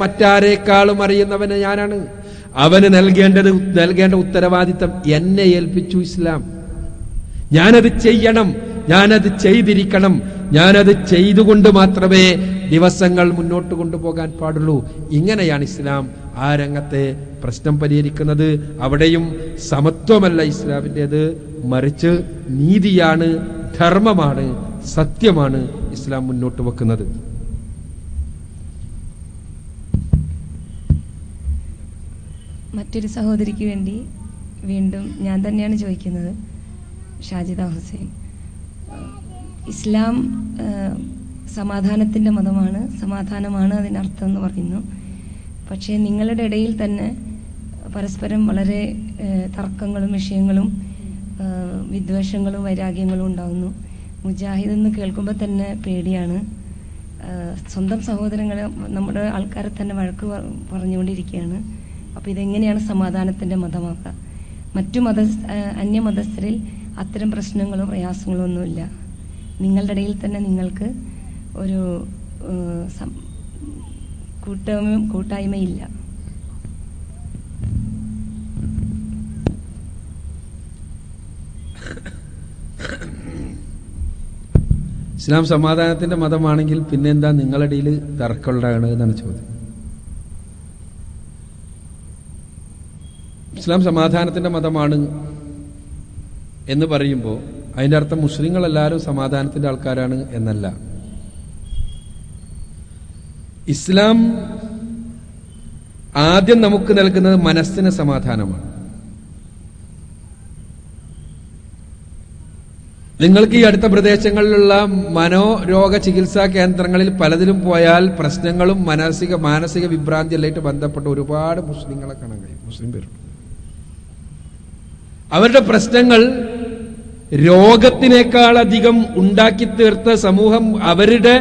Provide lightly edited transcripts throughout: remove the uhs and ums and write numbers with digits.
മറ്റാരേക്കാളും അറിയുന്നവന് ഞാനാണ്. അവന് നൽകേണ്ട ഉത്തരവാദിത്തം എന്നെ ഏൽപ്പിച്ചു ഇസ്ലാം. ഞാനത് ചെയ്യണം, ഞാനത് ചെയ്തിരിക്കണം, ഞാനത് ചെയ്തുകൊണ്ട് മാത്രമേ ദിവസങ്ങൾ മുന്നോട്ട് കൊണ്ടുപോകാൻ പാടുള്ളൂ. ഇങ്ങനെയാണ് ഇസ്ലാം ആ രംഗത്തെ പ്രശ്നം പരിഹരിക്കുന്നത്. അവിടെയും സമത്വമല്ല ഇസ്ലാമിൻ്റെത്, മറിച്ച് നീതിയാണ്, ധർമ്മമാണ്, സത്യമാണ് ഇസ്ലാം മുന്നോട്ട് വെക്കുന്നത്. മറ്റൊരു സഹോദരിക്ക് വേണ്ടി വീണ്ടും ഞാൻ തന്നെയാണ് ചോദിക്കുന്നത്. ഷാജിദ ഹുസൈൻ, ഇസ്ലാം സമാധാനത്തിൻ്റെ മതമാണ്, സമാധാനമാണ് അതിനർത്ഥം എന്ന് പറയുന്നു. പക്ഷേ നിങ്ങളുടെ ഇടയിൽ തന്നെ പരസ്പരം വളരെ തർക്കങ്ങളും വിഷയങ്ങളും വിദ്വേഷങ്ങളും വൈരാഗ്യങ്ങളും ഉണ്ടാകുന്നു. മുജാഹിദ് എന്ന് കേൾക്കുമ്പോൾ തന്നെ പേടിയാണ്. സ്വന്തം സഹോദരങ്ങളെ, നമ്മുടെ ആൾക്കാരെ തന്നെ വഴക്ക് പറഞ്ഞുകൊണ്ടിരിക്കുകയാണ്. അപ്പോൾ ഇതെങ്ങനെയാണ് സമാധാനത്തിൻ്റെ മതമാക്കുക? മറ്റു അന്യമതസ്ഥരിൽ അത്തരം പ്രശ്നങ്ങളോ പ്രയാസങ്ങളോ ഒന്നുമില്ല. നിങ്ങളുടെ ഇടയിൽ തന്നെ നിങ്ങൾക്ക് ഒരു കൂട്ടായ്മയില്ല. ഇസ്ലാം സമാധാനത്തിന്റെ മതമാണെങ്കിൽ പിന്നെന്താ നിങ്ങളുടെ ഇടയിൽ തർക്കമുണ്ടാകണത് എന്നാണ് ചോദ്യം. ഇസ്ലാം സമാധാനത്തിന്റെ മതമാണ് എന്ന് പറയുമ്പോൾ അതിൻ്റെ അർത്ഥം മുസ്ലിങ്ങളെല്ലാവരും സമാധാനത്തിന്റെ ആൾക്കാരാണ് എന്നല്ല. ഇസ്ലാം ആദ്യം നമുക്ക് നൽകുന്നത് മനസ്സിന് സമാധാനമാണ്. നിങ്ങൾക്ക് ഈ അടുത്ത പ്രദേശങ്ങളിലുള്ള മനോരോഗ ചികിത്സാ കേന്ദ്രങ്ങളിൽ പലതിലും പോയാൽ പ്രശ്നങ്ങളും മാനസിക വിഭ്രാന്തി എല്ലായിട്ട് ബന്ധപ്പെട്ട ഒരുപാട് മുസ്ലിങ്ങളെ കാണാൻ കഴിയും. മുസ്ലിം പേരുണ്ട്. അവരുടെ പ്രശ്നങ്ങൾ രോഗത്തിനേക്കാളധികം ഉണ്ടാക്കി തീർത്ത സമൂഹം അവരുടെ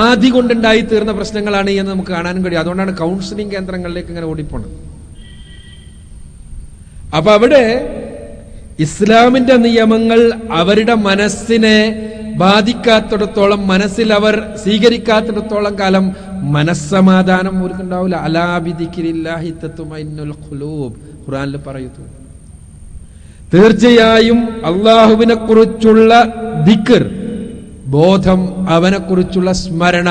ആദി കൊണ്ടുണ്ടായി തീർന്ന പ്രശ്നങ്ങളാണ് എന്ന് നമുക്ക് കാണാനും കഴിയും. അതുകൊണ്ടാണ് കൗൺസിലിംഗ് കേന്ദ്രങ്ങളിലേക്ക് ഇങ്ങനെ ഓടിപ്പോണത്. അപ്പൊ അവിടെ ഇസ്ലാമിന്റെ നിയമങ്ങൾ അവരുടെ മനസ്സിനെ ബാധിക്കാത്തിടത്തോളം, മനസ്സിൽ അവർ സ്വീകരിക്കാത്തിടത്തോളം കാലം മനസ്സമാധാനം അവർക്കുണ്ടാവില്ല. അലാ ബിദിക്രില്ലാഹി തത്മഇന്നുൽ ഖുലൂബ് ഖുർആനിൽ പറയുന്നു. തീർച്ചയായും അള്ളാഹുവിനെ കുറിച്ചുള്ള ദിക്ർ, ബോധം, അവനെ കുറിച്ചുള്ള സ്മരണ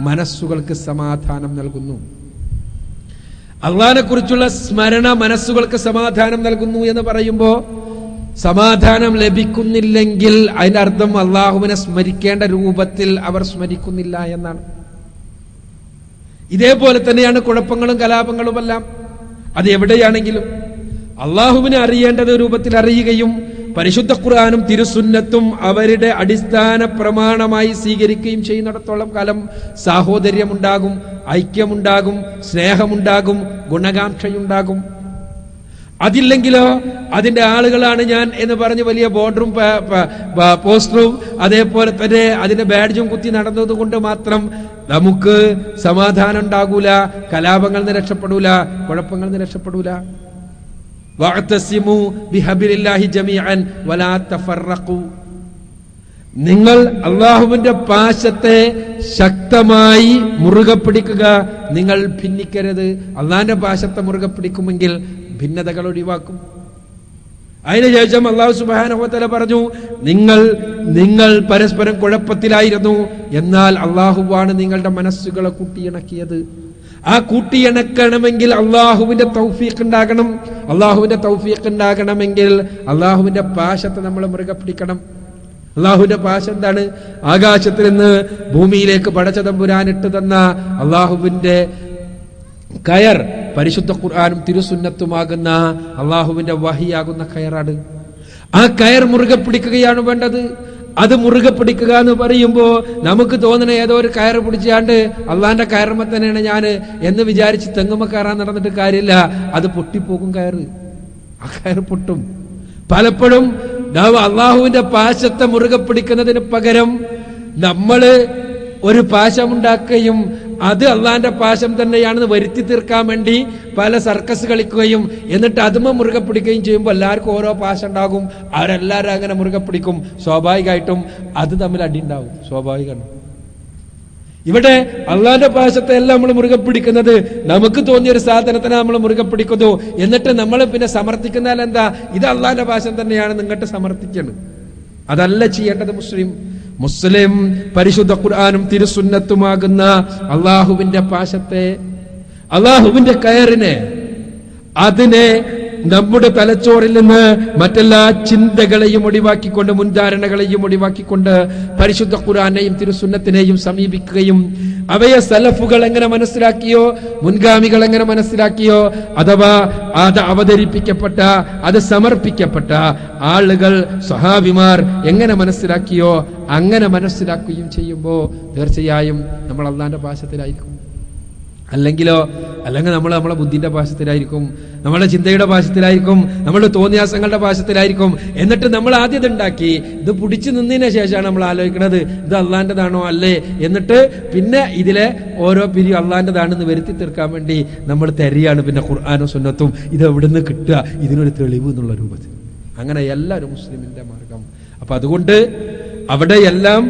മനസ്സുകൾക്ക് സമാധാനം നൽകുന്നു. അള്ളാഹിനെ കുറിച്ചുള്ള സ്മരണ മനസ്സുകൾക്ക് സമാധാനം നൽകുന്നു എന്ന് പറയുമ്പോൾ സമാധാനം ലഭിക്കുന്നില്ലെങ്കിൽ അതിന്റെ അർത്ഥം അള്ളാഹുവിനെ സ്മരിക്കേണ്ട രൂപത്തിൽ അവർ സ്മരിക്കുന്നില്ല എന്നാണ്. ഇതേപോലെ തന്നെയാണ് കുഴപ്പങ്ങളും കലാപങ്ങളുമെല്ലാം. അത് എവിടെയാണെങ്കിലും അള്ളാഹുവിനെ അറിയേണ്ടത് രൂപത്തിൽ അറിയുകയും പരിശുദ്ധ ഖുർആനും തിരുസുന്നത്തും അവരുടെ അടിസ്ഥാന പ്രമാണമായി സ്വീകരിക്കുകയും ചെയ്യുന്നിടത്തോളം കാലം സാഹോദര്യമുണ്ടാകും, ഐക്യമുണ്ടാകും, സ്നേഹമുണ്ടാകും, ഗുണകാംക്ഷയുണ്ടാകും. അതില്ലെങ്കിലോ അതിന്റെ ആളുകളാണ് ഞാൻ എന്ന് പറഞ്ഞ് വലിയ ബോർഡറും പോസ്റ്ററും അതേപോലെ തന്നെ അതിന്റെ ബാഡ്ജും കുത്തി നടന്നത് കൊണ്ട് മാത്രം നമുക്ക് സമാധാനം ഉണ്ടാകൂല, കലാപങ്ങളിൽ നിന്ന് രക്ഷപ്പെടൂല, കുഴപ്പങ്ങളിൽ നിന്ന് രക്ഷപ്പെടൂല. വഅതസിമു ബിഹബിലില്ലാഹി ജമീഅൻ വലാ തഫറഖു. നിങ്ങൾ അള്ളാഹുവിന്റെ പാശത്തെ ശക്തമായി മുറുകെ പിടിക്കുക, നിങ്ങൾ ഭിന്നിക്കരുത്. അള്ളാഹിന്റെ പാശത്തെ മുറുകെ പിടിക്കുമെങ്കിൽ ഭിന്നതകൾ ഒഴിവാക്കും. അതിനുശേഷം അള്ളാഹു സുബ്ഹാനഹു വ തആല പറഞ്ഞു, നിങ്ങൾ പരസ്പരം കുഴപ്പത്തിലായിരുന്നു, എന്നാൽ അള്ളാഹുവാണ് നിങ്ങളുടെ മനസ്സുകളെ കൂട്ടിയിണക്കിയത്. ആ കൂട്ടിയിണക്കണമെങ്കിൽ അള്ളാഹുവിന്റെ തൗഫീഖ് ഉണ്ടാകണം. അള്ളാഹുവിന്റെ തൗഫീഖ് ഉണ്ടാകണമെങ്കിൽ അള്ളാഹുവിന്റെ പാശത്തെ നമ്മൾ മുറുകെ പിടിക്കണം. അള്ളാഹുവിന്റെ പാശം എന്താണ്? ആകാശത്തിൽ നിന്ന് ഭൂമിയിലേക്ക് പടച്ച തമ്പുരാൻ ഇട്ട് തന്ന അള്ളാഹുവിന്റെ കയർ, പരിശുദ്ധ ഖുർആനും തിരുസുന്നത്തുമാകുന്ന അള്ളാഹുവിന്റെ വഹിയാകുന്ന കയറാണ്. ആ കയർ മുറുകെ പിടിക്കുകയാണ് വേണ്ടത്. അത് മുറുകെ പിടിക്കുക എന്ന് പറയുമ്പോൾ നമുക്ക് തോന്നണ ഏതോ ഒരു കയറ് പിടിച്ചാണ്ട് അള്ളാന്റെ കയറുമ്പോ തന്നെയാണ് ഞാൻ എന്ന് വിചാരിച്ച് തെങ്ങുമ്മ കയറാൻ നടന്നിട്ട് കാര്യമില്ല. അത് പൊട്ടിപ്പോകും കയറ്, ആ കയറ് പൊട്ടും. പലപ്പോഴും അള്ളാഹുവിന്റെ പാശത്തെ മുറുകെ പിടിക്കുന്നതിന് പകരം നമ്മള് ഒരു പാശമുണ്ടാക്കുകയും അത് അള്ളാന്റെ പാശം തന്നെയാണെന്ന് വരുത്തി തീർക്കാൻ വേണ്ടി പല സർക്കസ് കളിക്കുകയും എന്നിട്ട് അതുമ മുറുകെ പിടിക്കുകയും ചെയ്യുമ്പോൾ എല്ലാവർക്കും ഓരോ പാശം ഉണ്ടാകും. അവരെല്ലാവരും അങ്ങനെ മുറുകെ പിടിക്കും. സ്വാഭാവികമായിട്ടും അത് തമ്മിൽ അടി ഉണ്ടാവും. സ്വാഭാവികമാണ്. ഇവിടെ അള്ളാന്റെ ഭാഷത്തെ എല്ലാം നമ്മൾ മുറുകെ പിടിക്കുന്നത് നമുക്ക് തോന്നിയൊരു സാധനത്തിനെ നമ്മൾ മുറുകെ പിടിക്കുന്നു. എന്നിട്ട് നമ്മൾ പിന്നെ സമർത്ഥിക്കുന്നാൽ എന്താ, ഇത് അള്ളാന്റെ ഭാഷ തന്നെയാണ് നിങ്ങട്ട് സമർത്ഥിക്കണം. അതല്ല ചെയ്യേണ്ടത്. മുസ്ലിം പരിശുദ്ധ ഖുർആനും തിരുസുന്നത്തുമാകുന്ന അള്ളാഹുവിന്റെ ഭാഷത്തെ, അള്ളാഹുവിന്റെ കയറിനെ, അതിനെ നമ്മുടെ തലച്ചോറിൽ നിന്ന് മറ്റെല്ലാ ചിന്തകളെയും ഒഴിവാക്കിക്കൊണ്ട്, മുൻധാരണകളെയും ഒഴിവാക്കിക്കൊണ്ട് പരിശുദ്ധ ഖുർആനെയും തിരുസുന്നത്തിനെയും സമീപിക്കുകയും അവയെ സലഫുകൾ എങ്ങനെ മനസ്സിലാക്കിയോ, മുൻഗാമികൾ എങ്ങനെ മനസ്സിലാക്കിയോ, അഥവാ അത് അവതരിപ്പിക്കപ്പെട്ട, അത് സമർപ്പിക്കപ്പെട്ട ആളുകൾ സ്വഹാബിമാർ എങ്ങനെ മനസ്സിലാക്കിയോ അങ്ങനെ മനസ്സിലാക്കുകയും ചെയ്യുമ്പോൾ തീർച്ചയായും നമ്മൾ അള്ളാന്റെ ഭാഷത്തിലായിരിക്കും. അല്ലെങ്കിൽ നമ്മൾ നമ്മളെ ബുദ്ധിന്റെ ഭാഷത്തിലായിരിക്കും, നമ്മുടെ ചിന്തയുടെ ഭാഷത്തിലായിരിക്കും, നമ്മുടെ തോന്നിയാസങ്ങളുടെ ഭാഷത്തിലായിരിക്കും. എന്നിട്ട് നമ്മൾ ആദ്യം ഉണ്ടാക്കി ഇത് പിടിച്ചു നിന്നതിന് ശേഷമാണ് നമ്മൾ ആലോചിക്കുന്നത് ഇത് അള്ളാന്റെതാണോ അല്ലേ, എന്നിട്ട് പിന്നെ ഇതിലെ ഓരോ പിരി അള്ളാന്റെതാണെന്ന് വരുത്തി തീർക്കാൻ വേണ്ടി നമ്മൾ തരികയാണ് പിന്നെ ഖുർആനും സുന്നത്തും. ഇത് എവിടുന്ന് കിട്ടുക, ഇതിനൊരു തെളിവ് എന്നുള്ള രൂപത്തിൽ. അങ്ങനെ എല്ലാവരും മുസ്ലിമിന്റെ മാർഗം. അപ്പൊ അതുകൊണ്ട് അവിടെയെല്ലാം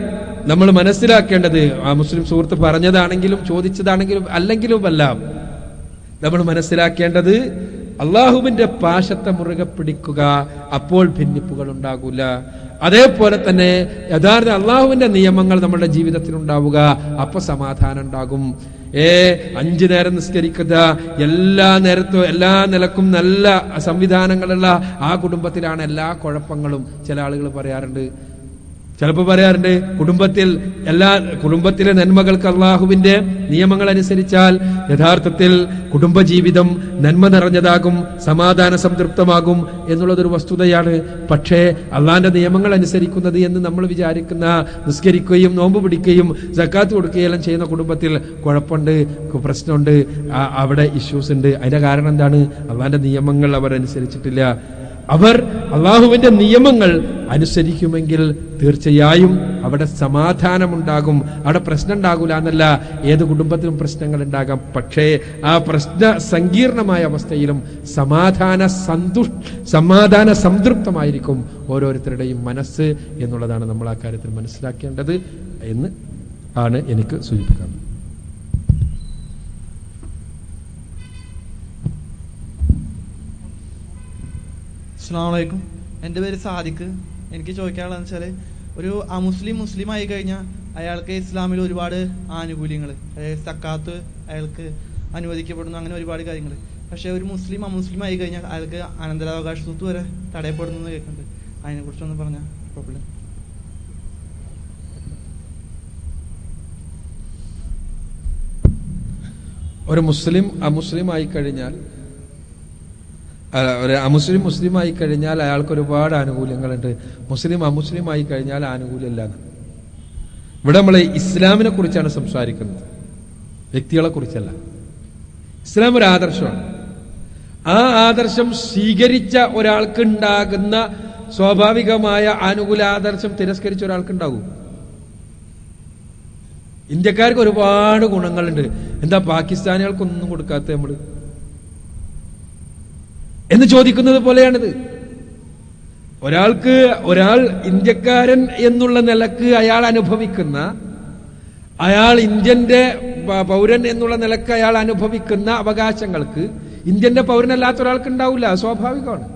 നമ്മൾ മനസ്സിലാക്കേണ്ടത്, ആ മുസ്ലിം സുഹൃത്ത് പറഞ്ഞതാണെങ്കിലും ചോദിച്ചതാണെങ്കിലും അല്ലെങ്കിലുമെല്ലാം നമ്മൾ മനസ്സിലാക്കേണ്ടത് അള്ളാഹുവിന്റെ പാശത്തെ മുറുകെ പിടിക്കുക, അപ്പോൾ ഭിന്നിപ്പുകൾ ഉണ്ടാകൂല. അതേപോലെ തന്നെ യഥാർത്ഥ അള്ളാഹുവിന്റെ നിയമങ്ങൾ നമ്മുടെ ജീവിതത്തിൽ ഉണ്ടാവുക, അപ്പൊ സമാധാനം ഉണ്ടാകും. 5 നേരം നിസ്കരിക്കുക, എല്ലാ നേരത്തും എല്ലാ നിലക്കും നല്ല സംവിധാനങ്ങളുള്ള ആ കുടുംബത്തിലാണ് എല്ലാ കുഴപ്പങ്ങളും. ചില ആളുകൾ പറയാറുണ്ട്, ചിലപ്പോൾ പറയാറുണ്ട്, കുടുംബത്തിലെ നന്മകൾക്ക് അള്ളാഹുവിന്റെ നിയമങ്ങൾ അനുസരിച്ചാൽ യഥാർത്ഥത്തിൽ കുടുംബജീവിതം നന്മ നിറഞ്ഞതാകും, സമാധാന സംതൃപ്തമാകും എന്നുള്ളതൊരു വസ്തുതയാണ്. പക്ഷേ അള്ളാന്റെ നിയമങ്ങൾ അനുസരിക്കുന്നത് എന്ന് നമ്മൾ വിചാരിക്കുന്ന, നിസ്കരിക്കുകയും നോമ്പ് പിടിക്കുകയും സക്കാത്ത് കൊടുക്കുകയെല്ലാം ചെയ്യുന്ന കുടുംബത്തിൽ കുഴപ്പമുണ്ട്, പ്രശ്നമുണ്ട്, അവിടെ ഇഷ്യൂസ് ഉണ്ട്. അതിന്റെ കാരണം എന്താണ്? അള്ളാന്റെ നിയമങ്ങൾ അവർ അനുസരിച്ചിട്ടില്ല. അവർ അള്ളാഹുവിന്റെ നിയമങ്ങൾ അനുസരിക്കുമെങ്കിൽ തീർച്ചയായും അവിടെ സമാധാനമുണ്ടാകും, അവിടെ പ്രശ്നം ഉണ്ടാകൂല എന്നല്ല, ഏത് കുടുംബത്തിലും പ്രശ്നങ്ങൾ ഉണ്ടാകാം. പക്ഷേ ആ പ്രശ്ന സങ്കീർണമായ അവസ്ഥയിലും സമാധാന സംതൃപ്തമായിരിക്കും ഓരോരുത്തരുടെയും മനസ്സ് എന്നുള്ളതാണ് നമ്മൾ ആ കാര്യത്തിൽ മനസ്സിലാക്കേണ്ടത് എന്ന് ആണ് എനിക്ക് സൂചിപ്പിക്കുന്നത്. അസ്സലാമു അലൈക്കും. എൻ്റെ പേര് സാദിഖ്. എനിക്ക് ചോദിക്കാനുള്ളതെന്ന് വെച്ചാൽ, ഒരു മുസ്ലിം ആയി കഴിഞ്ഞാൽ അയാൾക്ക് ഇസ്ലാമിൽ ഒരുപാട് ആനുകൂല്യങ്ങൾ, അതായത് സക്കാത്ത് അയാൾക്ക് അനുവദിക്കപ്പെടുന്നു, അങ്ങനെ ഒരുപാട് കാര്യങ്ങൾ. പക്ഷേ ഒരു അമുസ്ലിം ആയി കഴിഞ്ഞാൽ അയാൾക്ക് അനന്തരാവകാശ സ്വത്ത് വരെ തടയപ്പെടുന്നു എന്ന് കേൾക്കുന്നുണ്ട്. അതിനെക്കുറിച്ചൊന്ന് പറഞ്ഞാൽ കുഴപ്പമില്ല. ഒരു മുസ്ലിം ആയി കഴിഞ്ഞാൽ, മുസ്ലിം ആയി കഴിഞ്ഞാൽ അയാൾക്ക് ഒരുപാട് ആനുകൂല്യങ്ങളുണ്ട്. അമുസ്ലിം ആയി കഴിഞ്ഞാൽ ആനുകൂല്യമില്ല. ഇവിടെ നമ്മൾ ഇസ്ലാമിനെ കുറിച്ചാണ് സംസാരിക്കുന്നത്, വ്യക്തികളെ കുറിച്ചല്ല. ഇസ്ലാം ഒരു ആദർശമാണ്. ആ ആദർശം സ്വീകരിച്ച ഒരാൾക്ക് ഉണ്ടാകുന്ന സ്വാഭാവികമായ ആനുകൂല ആദർശം തിരസ്കരിച്ച ഒരാൾക്ക് ഉണ്ടാകും. ഇന്ത്യക്കാർക്ക് ഒരുപാട് ഗുണങ്ങളുണ്ട്, എന്താ പാകിസ്ഥാനികൾക്കൊന്നും കൊടുക്കാത്ത നമ്മള് എന്ന് ചോദിക്കുന്നത് പോലെയാണിത്. ഒരാൾ ഇന്ത്യക്കാരൻ എന്നുള്ള നിലക്ക് അയാൾ അനുഭവിക്കുന്ന, അയാൾ ഇന്ത്യന്റെ പൗരൻ എന്നുള്ള നിലക്ക് അയാൾ അനുഭവിക്കുന്ന അവകാശങ്ങൾക്ക് ഇന്ത്യന്റെ പൗരനല്ലാത്ത ഒരാൾക്ക് ഉണ്ടാവില്ല, സ്വാഭാവികമാണ്.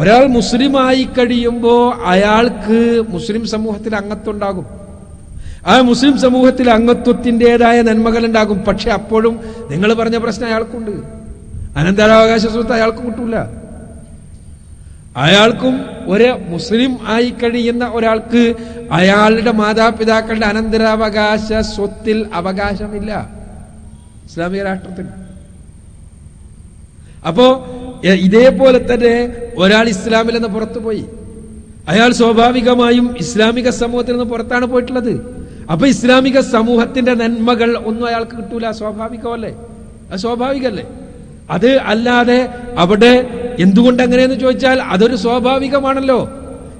ഒരാൾ മുസ്ലിമായി കഴിയുമ്പോൾ അയാൾക്ക് മുസ്ലിം സമൂഹത്തിൽ അംഗത്വം ഉണ്ടാകും. ആ മുസ്ലിം സമൂഹത്തിൽ അംഗത്വത്തിൻ്റെതായ നന്മകൾ ഉണ്ടാകും. പക്ഷെ അപ്പോഴും നിങ്ങൾ പറഞ്ഞ പ്രശ്നം അയാൾക്കുണ്ട്. അനന്തരാവകാശ സ്വത്ത് അയാൾക്ക് കിട്ടൂല. അയാൾക്കും ഒരു മുസ്ലിം ആയി കഴിയുന്ന ഒരാൾക്ക് അയാളുടെ മാതാപിതാക്കളുടെ അനന്തരാവകാശ സ്വത്തിൽ അവകാശമില്ല ഇസ്ലാമിക രാഷ്ട്രത്തിൽ. അപ്പോ ഇതേപോലെ തന്നെ ഒരാൾ ഇസ്ലാമിൽ നിന്ന് പുറത്തുപോയി, അയാൾ സ്വാഭാവികമായും ഇസ്ലാമിക സമൂഹത്തിൽ നിന്ന് പുറത്താണ് പോയിട്ടുള്ളത്. അപ്പൊ ഇസ്ലാമിക സമൂഹത്തിന്റെ നന്മകൾ ഒന്നും അയാൾക്ക് കിട്ടൂല. സ്വാഭാവികമല്ലേ? അത് സ്വാഭാവികല്ലേ? അത് അല്ലാതെ അവിടെ എന്തുകൊണ്ട് അങ്ങനെയെന്ന് ചോദിച്ചാൽ അതൊരു സ്വാഭാവികമാണല്ലോ.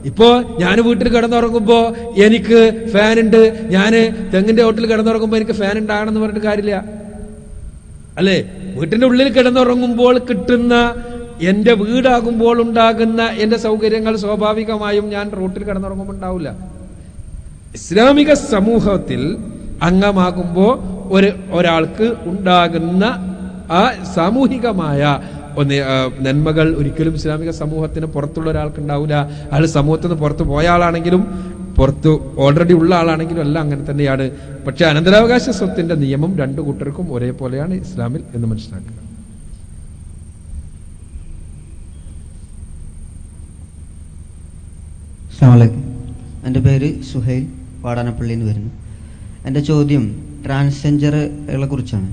ഇപ്പോ ഞാൻ വീട്ടിൽ കിടന്നുറങ്ങുമ്പോ എനിക്ക് ഫാൻ ഉണ്ട്, ഞാൻ തെങ്ങിന്റെ ഹോട്ടലിൽ കിടന്നുറങ്ങുമ്പോ എനിക്ക് ഫാൻ ഉണ്ടാകണമെന്ന് പറഞ്ഞിട്ട് കാര്യമില്ല, അല്ലേ? വീട്ടിന്റെ ഉള്ളിൽ കിടന്നുറങ്ങുമ്പോൾ കിട്ടുന്ന, എന്റെ വീടാകുമ്പോൾ ഉണ്ടാകുന്ന എന്റെ സൗകര്യങ്ങൾ സ്വാഭാവികമായും ഞാൻ റോട്ടിൽ കിടന്നുറങ്ങുമ്പോൾ ഉണ്ടാവില്ല. ഇസ്ലാമിക സമൂഹത്തിൽ അംഗമാകുമ്പോൾ ഒരാൾക്ക് ഉണ്ടാകുന്ന ആ സാമൂഹികമായ നന്മകൾ ഒരിക്കലും ഇസ്ലാമിക സമൂഹത്തിന് പുറത്തുള്ള ഒരാൾക്ക് ഉണ്ടാവില്ല. അയാൾ സമൂഹത്തിൽ നിന്ന് പുറത്ത് പോയ ആളാണെങ്കിലും പുറത്ത് ഓൾറെഡി ഉള്ള ആളാണെങ്കിലും എല്ലാം അങ്ങനെ തന്നെയാണ്. പക്ഷെ അനന്തരാവകാശ സ്വത്തിന്റെ നിയമം രണ്ടു കൂട്ടർക്കും ഒരേപോലെയാണ് ഇസ്ലാമിൽ എന്ന് മനസ്സിലാക്കുക. അസ്സലാമു എൻ്റെ പേര് സുഹൈൽ, വാടാനപ്പള്ളിയിൽ നിന്ന് വരുന്നു. എൻ്റെ ചോദ്യം ട്രാൻസ്ജെൻഡറുകളെ കുറിച്ചാണ്.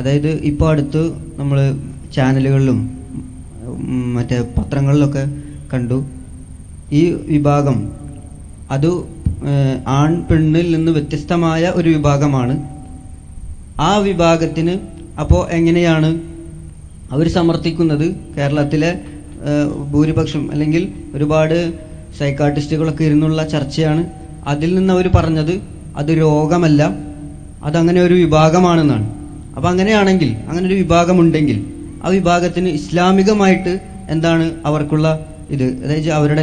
അതായത് ഇപ്പോൾ അടുത്ത് നമ്മൾ ചാനലുകളിലും മറ്റേ പത്രങ്ങളിലൊക്കെ കണ്ടു, ഈ വിഭാഗം അത് ആൺ പെണ്ണിൽ നിന്ന് വ്യത്യസ്തമായ ഒരു വിഭാഗമാണ്. ആ വിഭാഗത്തിന് അപ്പോൾ എങ്ങനെയാണ് അവർ സമർത്ഥിക്കുന്നത്? കേരളത്തിലെ ഭൂരിപക്ഷം അല്ലെങ്കിൽ ഒരുപാട് സൈക്കാട്രിസ്റ്റുകളൊക്കെ ഇരുന്നുള്ള ചർച്ചയാണ്. അതിൽ നിന്ന് അവർ പറഞ്ഞത് അത് രോഗമല്ല, അതങ്ങനെ ഒരു വിഭാഗമാണെന്നാണ്. അപ്പം അങ്ങനെയാണെങ്കിൽ, അങ്ങനെ ഒരു വിഭാഗമുണ്ടെങ്കിൽ ആ വിഭാഗത്തിന് ഇസ്ലാമികമായിട്ട് എന്താണ് അവർക്കുള്ള ഇത്? അതായത് അവരുടെ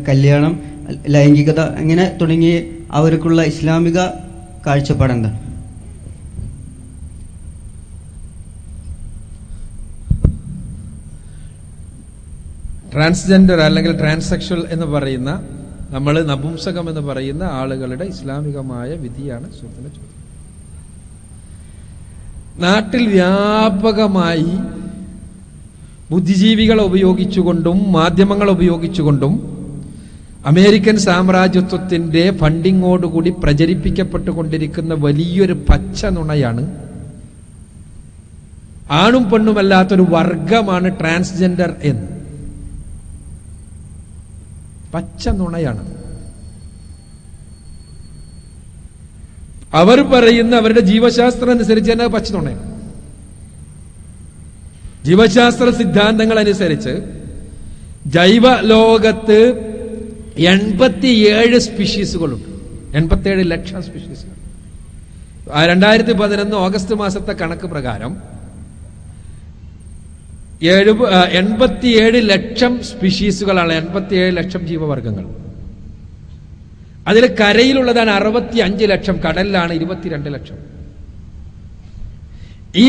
കല്യാണം, ലൈംഗികത അങ്ങനെ തുടങ്ങിയ അവർക്കുള്ള ഇസ്ലാമിക കാഴ്ചപ്പാട് എന്താണ്? ട്രാൻസ്ജെൻഡർ അല്ലെങ്കിൽ ട്രാൻസെക്ഷൽ എന്ന് പറയുന്ന, നമ്മൾ നപുംസകം എന്ന് പറയുന്ന ആളുകളുടെ ഇസ്ലാമികമായ വിധിയാണ് സുഹൃത്തിന്റെ ചോദ്യം. നാട്ടിൽ വ്യാപകമായി ബുദ്ധിജീവികളെ ഉപയോഗിച്ചുകൊണ്ടും മാധ്യമങ്ങൾ ഉപയോഗിച്ചുകൊണ്ടും അമേരിക്കൻ സാമ്രാജ്യത്വത്തിന്റെ ഫണ്ടിങ്ങോടുകൂടി പ്രചരിപ്പിക്കപ്പെട്ടുകൊണ്ടിരിക്കുന്ന വലിയൊരു പച്ച നുണയാണ്, ആണും പെണ്ണുമല്ലാത്തൊരു വർഗമാണ് ട്രാൻസ്ജെൻഡർ എന്ന്. പച്ച നുണയാണ്. അവർ പറയുന്ന അവരുടെ ജീവശാസ്ത്രം അനുസരിച്ച് തന്നെ പച്ച നുണയാണ്. ജീവശാസ്ത്ര സിദ്ധാന്തങ്ങൾ അനുസരിച്ച് ജൈവ ലോകത്ത് 87 സ്പീഷീസുകളുണ്ട്. 87 ലക്ഷം സ്പീഷീസുകൾ. 2011 ഓഗസ്റ്റ് മാസത്തെ കണക്ക് പ്രകാരം 87 ലക്ഷം സ്പീഷീസുകളാണ്, 87 ലക്ഷം ജീവവർഗങ്ങൾ. അതിൽ കരയിലുള്ളതാണ് 65 ലക്ഷം, കടലിലാണ് 22 ലക്ഷം.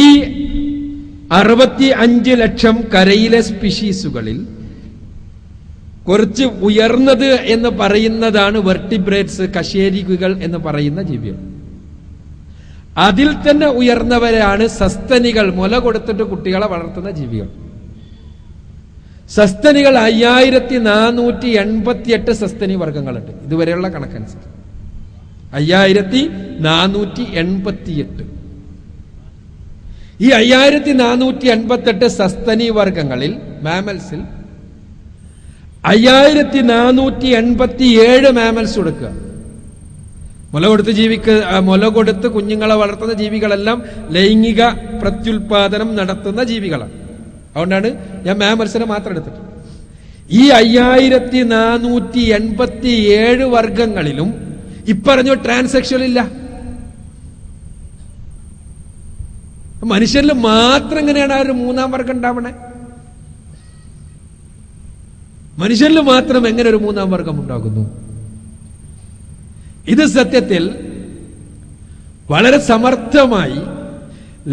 ഈ 65 ലക്ഷം കരയിലെ സ്പീഷീസുകളിൽ കുറച്ച് ഉയർന്നത് എന്ന് പറയുന്നതാണ് വെർട്ടിബ്രേറ്റ്സ്, കശേരുകികൾ എന്ന് പറയുന്ന ജീവികൾ. അതിൽ തന്നെ ഉയർന്നവരാണ് സസ്തനികൾ, മുല കൊടുത്തിട്ട് കുട്ടികളെ വളർത്തുന്ന ജീവികൾ. സസ്തനികൾ 5488 സസ്തനി വർഗങ്ങളുണ്ട് ഇതുവരെയുള്ള കണക്കനുസരിച്ച്. 5488. ഈ 5488 സസ്തനി വർഗങ്ങളിൽ, മാമൽസിൽ 5487 മാമൽസ് കൊടുക്കുക. മുല കൊടുത്ത് കുഞ്ഞുങ്ങളെ വളർത്തുന്ന ജീവികളെല്ലാം ലൈംഗിക പ്രത്യുൽപാദനം നടത്തുന്ന ജീവികളാണ്. അതുകൊണ്ടാണ് ഞാൻ മാമൽസിനെ മാത്രം എടുത്തിട്ട്. ഈ 5487 വർഗങ്ങളിലും ഇപ്പറഞ്ഞു ട്രാൻസെക്ഷൽ ഇല്ല. മനുഷ്യരിൽ മാത്രം എങ്ങനെയാണ് ആ ഒരു മൂന്നാം വർഗം ഉണ്ടാവണേ? മനുഷ്യരിൽ മാത്രം എങ്ങനെ ഒരു മൂന്നാം വർഗം ഉണ്ടാകുന്നു? ഇത് സത്യത്തിൽ വളരെ സമർത്ഥമായി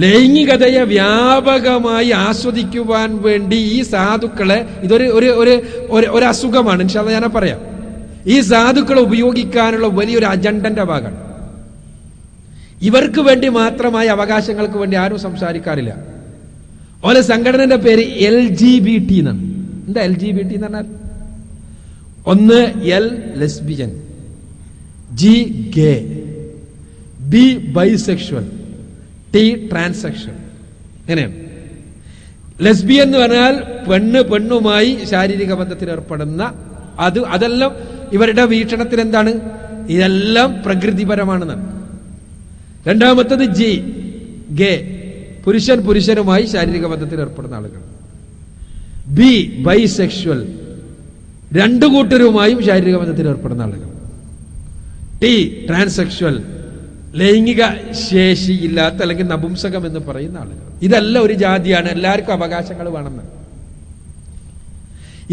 ലൈംഗികതയെ വ്യാപകമായി ആസ്വദിക്കുവാൻ വേണ്ടി ഈ സാധുക്കളെ, ഇതൊരു ഒരു അസുഖമാണ്, ഇൻഷാ അല്ലാഹ് ഞാൻ പറയാം. ഈ സാധുക്കളെ ഉപയോഗിക്കാനുള്ള വലിയൊരു അജണ്ടന്റെ ഭാഗമാണ്. ഇവർക്ക് വേണ്ടി മാത്രമായി അവകാശങ്ങൾക്ക് വേണ്ടി ആരും സംസാരിക്കാറില്ല. ഓലെ സംഘടനയുടെ പേര് LGBT എന്നാണ്. എന്താ LGBT എന്ന് പറഞ്ഞാൽ? ഒന്ന് L ലെസ്ബിയൻ, G ഗേ, B ബൈസെക്ഷൽ, T ട്രാൻസെക്ഷൽ. എങ്ങനെയാണ്? ലെസ്ബിയൻ എന്ന് പറഞ്ഞാൽ പെണ്ണുമായി ശാരീരിക ബന്ധത്തിൽ ഏർപ്പെടുന്ന അതെല്ലാം ഇവരുടെ വീക്ഷണത്തിൽ എന്താണ്? ഇതെല്ലാം പ്രകൃതിപരമാണെന്നാണ്. രണ്ടാമത്തത് G ഗേ, പുരുഷനുമായി ശാരീരിക ബന്ധത്തിൽ ഏർപ്പെടുന്ന ആളുകൾ. B ബൈസെക്ഷൽ, രണ്ടു കൂട്ടരുമായും ശാരീരിക ബന്ധത്തിൽ ഏർപ്പെടുന്ന ആളുകൾ. T ട്രാൻസെക്ഷൽ, ലൈംഗിക ശേഷി ഇല്ലാത്ത അല്ലെങ്കിൽ നപുംസകം എന്ന് പറയുന്ന ആളുകൾ. ഇതെല്ലാം ഒരു ജാതിയാണ്. എല്ലാവർക്കും അവകാശങ്ങൾ വേണമെന്ന്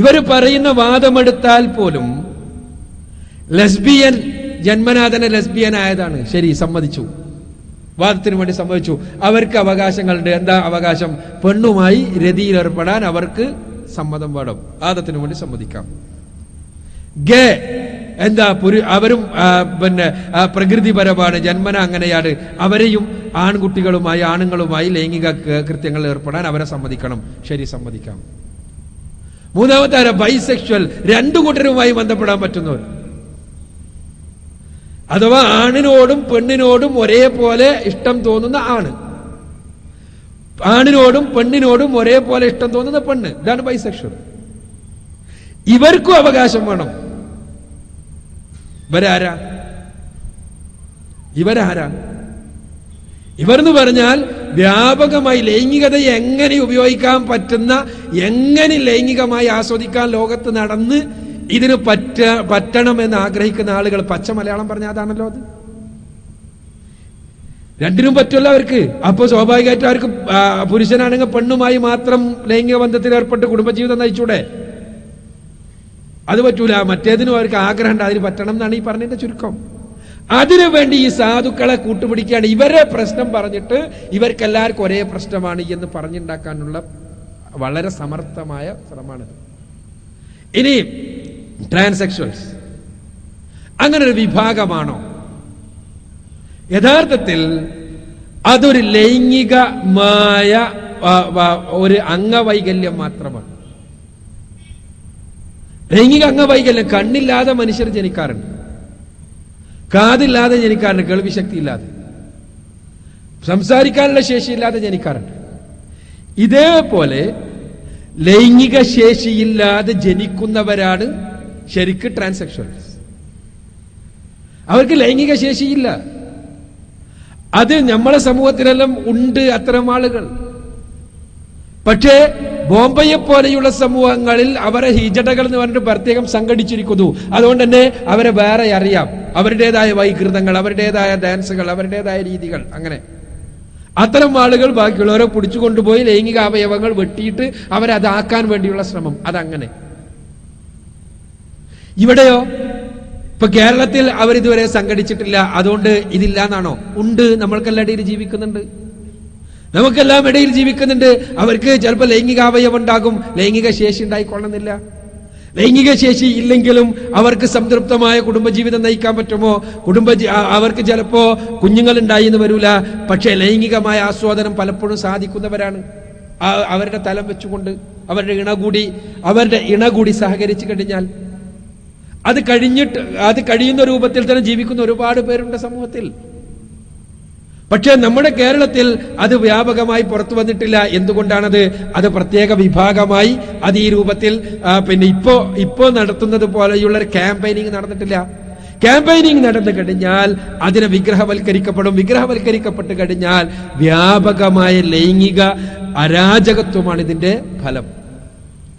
ഇവർ പറയുന്ന വാദമെടുത്താൽ പോലും ലെസ്ബിയൻ ജന്മനാഥന ലെസ്ബിയൻ ആയതാണ്. ശരി, സമ്മതിച്ചു, വാദത്തിന് വേണ്ടി സമ്മതിച്ചു. അവർക്ക് അവകാശങ്ങളുണ്ട്. എന്താ അവകാശം? പെണ്ണുമായി രതിയിലേർപ്പെടാൻ അവർക്ക് സമ്മതം വേണം. വാദത്തിന് വേണ്ടി സമ്മതിക്കാം. ഗേ എന്താ അവരും പിന്നെ പ്രകൃതിപരമാണ്, ജന്മന അങ്ങനെയാണ്. അവരെയും ആണുങ്ങളുമായി ലൈംഗിക കൃത്യങ്ങളിൽ ഏർപ്പെടാൻ അവരെ സമ്മതിക്കണം. ശരി, സമ്മതിക്കാം. മൂന്നാമത്തെ ബൈസെക്ഷൽ, രണ്ടു കൂട്ടരുമായി ബന്ധപ്പെടാൻ പറ്റുന്നവർ, അഥവാ ആണിനോടും പെണ്ണിനോടും ഒരേപോലെ ഇഷ്ടം തോന്നുന്ന ആണിനോടും പെണ്ണിനോടും ഒരേപോലെ ഇഷ്ടം തോന്നുന്ന പെണ്ണ്, ഇതാണ് ബൈസെക്ഷൽ. ഇവർക്കും അവകാശം വേണം. ഇവരാരാ? ഇവരെന്ന് പറഞ്ഞാൽ വ്യാപകമായി ലൈംഗികതയെ എങ്ങനെ ഉപയോഗിക്കാൻ പറ്റുന്ന, എങ്ങനെ ലൈംഗികമായി ആസ്വദിക്കാൻ ലോകത്ത് നടന്ന് ഇതിന് പറ്റണമെന്ന് ആഗ്രഹിക്കുന്ന ആളുകൾ. പച്ച മലയാളം പറഞ്ഞാൽ അതാണല്ലോ അത്. രണ്ടിനും പറ്റുമല്ലോ അവർക്ക്. അപ്പൊ സ്വാഭാവികമായിട്ട് അവർക്ക് പുരുഷനാണെങ്കിൽ പെണ്ണുമായി മാത്രം ലൈംഗിക ബന്ധത്തിൽ ഏർപ്പെട്ട് കുടുംബജീവിതം നയിച്ചൂടെ? അത് പറ്റൂല. മറ്റേതിനും അവർക്ക് ആഗ്രഹമുണ്ട്, അതിന് പറ്റണം എന്നാണ് ഈ പറഞ്ഞതിന്റെ ചുരുക്കം. അതിനുവേണ്ടി ഈ സാധുക്കളെ കൂട്ടുപിടിക്കുകയാണ്. ഇവരെ പ്രശ്നം പറഞ്ഞിട്ട് ഇവർക്കെല്ലാവർക്കും ഒരേ പ്രശ്നമാണ് എന്ന് പറഞ്ഞുണ്ടാക്കാനുള്ള വളരെ സമർത്ഥമായ ശ്രമമാണിത്. ഇനി ട്രാൻസെക്ഷൽസ് അങ്ങനെ ഒരു വിഭാഗമാണോ? യഥാർത്ഥത്തിൽ അതൊരു ലൈംഗികമായ ഒരു അംഗവൈകല്യം മാത്രമാണ്. ലൈംഗിക അംഗവൈകല്യം. കണ്ണില്ലാതെ മനുഷ്യർ ജനിക്കാറുണ്ട്, കാതില്ലാതെ ജനിക്കാറുണ്ട്, കേൾവിശക്തി ഇല്ലാതെ, സംസാരിക്കാനുള്ള ശേഷിയില്ലാതെ ജനിക്കാറുണ്ട്. ഇതേപോലെ ലൈംഗിക ശേഷിയില്ലാതെ ജനിക്കുന്നവരാണ് ശരിക്ക് ട്രാൻസെക്ഷൽസ്. അവർക്ക് ലൈംഗിക ശേഷിയില്ല. അത് നമ്മളെ സമൂഹത്തിലെല്ലാം ഉണ്ട് അത്തരം ആളുകൾ. പക്ഷേ ബോംബെയെ പോലെയുള്ള സമൂഹങ്ങളിൽ അവരെ ഹിജടകൾ എന്ന് പറഞ്ഞിട്ട് പ്രത്യേകം സംഘടിച്ചിരിക്കുന്നു. അതുകൊണ്ട് തന്നെ അവരെ വേറെ അറിയാം. അവരുടേതായ വൈകൃതങ്ങൾ, അവരുടേതായ ഡാൻസുകൾ, അവരുടേതായ രീതികൾ. അങ്ങനെ അത്തരം ആളുകൾ ബാക്കിയുള്ളവരെ പിടിച്ചുകൊണ്ടുപോയി ലൈംഗിക അവയവങ്ങൾ വെട്ടിയിട്ട് അവരതാക്കാൻ വേണ്ടിയുള്ള ശ്രമം. അതങ്ങനെ. ഇവിടെയോ ഇപ്പൊ കേരളത്തിൽ അവരിതുവരെ സംഘടിച്ചിട്ടില്ല. അതുകൊണ്ട് ഇതില്ല എന്നാണോ? ഉണ്ട്. നമ്മൾക്കെല്ലാം ഇടയിൽ ജീവിക്കുന്നുണ്ട്, നമുക്കെല്ലാം ഇടയിൽ ജീവിക്കുന്നുണ്ട്. അവർക്ക് ചിലപ്പോൾ ലൈംഗിക അവയവം ഉണ്ടാകും, ലൈംഗിക ശേഷി ഉണ്ടായിക്കൊള്ളുന്നില്ല. ലൈംഗിക ശേഷി ഇല്ലെങ്കിലും അവർക്ക് സംതൃപ്തമായ കുടുംബജീവിതം നയിക്കാൻ പറ്റുമോ? അവർക്ക് ചിലപ്പോ കുഞ്ഞുങ്ങൾ ഉണ്ടായി എന്ന് വരൂല, പക്ഷേ ലൈംഗികമായ ആസ്വാദനം പലപ്പോഴും സാധിക്കുന്നവരാണ്. അവരുടെ തലം വെച്ചുകൊണ്ട് അവരുടെ ഇണ കൂടി സഹകരിച്ചു കഴിഞ്ഞാൽ അത് കഴിയുന്ന രൂപത്തിൽ തന്നെ ജീവിക്കുന്ന ഒരുപാട് പേരുണ്ട് സമൂഹത്തിൽ. പക്ഷെ നമ്മുടെ കേരളത്തിൽ അത് വ്യാപകമായി പുറത്തു വന്നിട്ടില്ല. എന്തുകൊണ്ടാണത്? അത് പ്രത്യേക വിഭാഗമായി അത് ഈ രൂപത്തിൽ പിന്നെ ഇപ്പോ നടത്തുന്നത് പോലെയുള്ള ഒരു ക്യാമ്പയിനിങ് നടന്നിട്ടില്ല. ക്യാമ്പയിനിങ് നടന്നു കഴിഞ്ഞാൽ അതിനെ വിഗ്രഹവൽക്കരിക്കപ്പെട്ട് കഴിഞ്ഞാൽ വ്യാപകമായ ലൈംഗിക അരാജകത്വമാണ് ഇതിന്റെ ഫലം.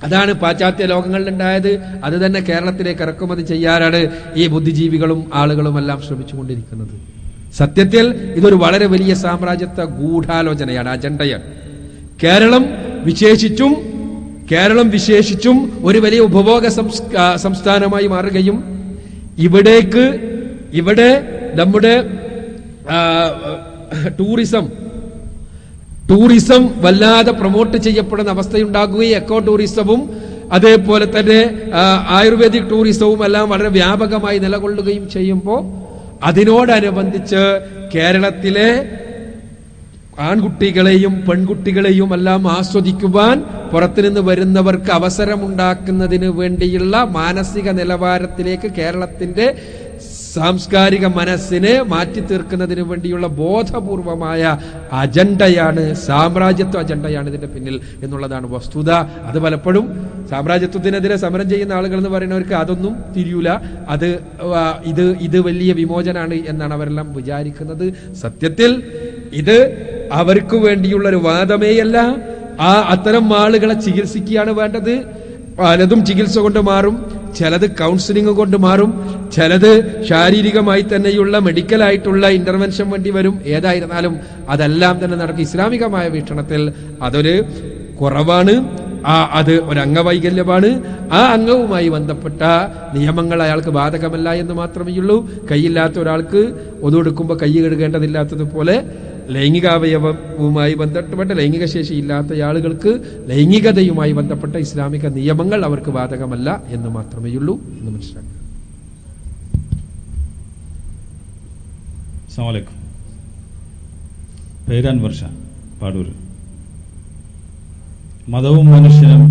അതാണ് പാശ്ചാത്യ ലോകങ്ങളിലുണ്ടായത്. അത് തന്നെ കേരളത്തിലേക്ക് ഇറക്കുമതി ചെയ്യാനാണ് ഈ ബുദ്ധിജീവികളും ആളുകളും എല്ലാം ശ്രമിച്ചുകൊണ്ടിരിക്കുന്നത്. സത്യത്തിൽ ഇതൊരു വളരെ വലിയ സാമ്രാജ്യത്വ ഗൂഢാലോചനയാണ്, അജണ്ടയാണ്. കേരളം വിശേഷിച്ചും ഒരു വലിയ ഉപഭോഗ സംസ്ഥാനമായി മാറുകയും ഇവിടെ നമ്മുടെ ടൂറിസം വല്ലാതെ പ്രൊമോട്ട് ചെയ്യപ്പെടുന്ന അവസ്ഥയുണ്ടാകുകയും എക്കോ ടൂറിസവും അതേപോലെ തന്നെ ആയുർവേദിക് ടൂറിസവും എല്ലാം വളരെ വ്യാപകമായി നിലകൊള്ളുകയും ചെയ്യുമ്പോൾ അതിനോടനുബന്ധിച്ച് കേരളത്തിലെ ആൺകുട്ടികളെയും പെൺകുട്ടികളെയും എല്ലാം ആസ്വദിക്കുവാൻ പുറത്തുനിന്ന് വരുന്നവർക്ക് അവസരമുണ്ടാക്കുന്നതിന് വേണ്ടിയുള്ള മാനസിക നിലവാരത്തിലേക്ക് കേരളത്തിന്റെ സാംസ്കാരിക മനസ്സിനെ മാറ്റി തീർക്കുന്നതിന് വേണ്ടിയുള്ള ബോധപൂർവമായ അജണ്ടയാണ്, സാമ്രാജ്യത്വ അജണ്ടയാണ് ഇതിന്റെ പിന്നിൽ എന്നുള്ളതാണ് വസ്തുത. അത് പലപ്പോഴും സാമ്രാജ്യത്വത്തിനെതിരെ സമരം ചെയ്യുന്ന ആളുകൾ എന്ന് പറയുന്നവർക്ക് അതൊന്നും തിരിയൂല. ഇത് വലിയ വിമോചനാണ് എന്നാണ് അവരെല്ലാം വിചാരിക്കുന്നത്. സത്യത്തിൽ ഇത് അവർക്ക് വേണ്ടിയുള്ള ഒരു വാദമേയല്ല. അത്തരം ആളുകളെ ചികിത്സിക്കുകയാണ് വേണ്ടത്. പലതും ചികിത്സ കൊണ്ട് മാറും, ചിലത് കൗൺസിലിംഗ് കൊണ്ട് മാറും, ചിലത് ശാരീരികമായി തന്നെയുള്ള മെഡിക്കലായിട്ടുള്ള ഇന്റർവെൻഷൻ വേണ്ടി വരും. ഏതായിരുന്നാലും അതെല്ലാം തന്നെ നടക്കും. ഇസ്ലാമികമായ വീക്ഷണത്തിൽ അതൊരു കുറവാണ്. അത് ഒരു അംഗവൈകല്യമാണ്. ആ അംഗവുമായി ബന്ധപ്പെട്ട നിയമങ്ങൾ അയാൾക്ക് ബാധകമല്ല എന്ന് മാത്രമേ ഉള്ളൂ. കൈയില്ലാത്ത ഒരാൾക്ക് ഒതുകൊടുക്കുമ്പോൾ കൈ കഴുകേണ്ടതില്ലാത്തതുപോലെ ലൈംഗികാവയവവുമായി ബന്ധപ്പെട്ട ലൈംഗിക ശേഷി ഇല്ലാത്ത ആളുകൾക്ക് ലൈംഗികതയുമായി ബന്ധപ്പെട്ട ഇസ്ലാമിക നിയമങ്ങൾ അവർക്ക് ബാധകമല്ല എന്ന് മാത്രമേ ഉള്ളൂ എന്ന് മനസ്സിലാക്കുക. അസ്സലാമു അലൈക്കും. പേര് അൻവർ ഷാ, പാടൂർ. മതവും മനുഷ്യനും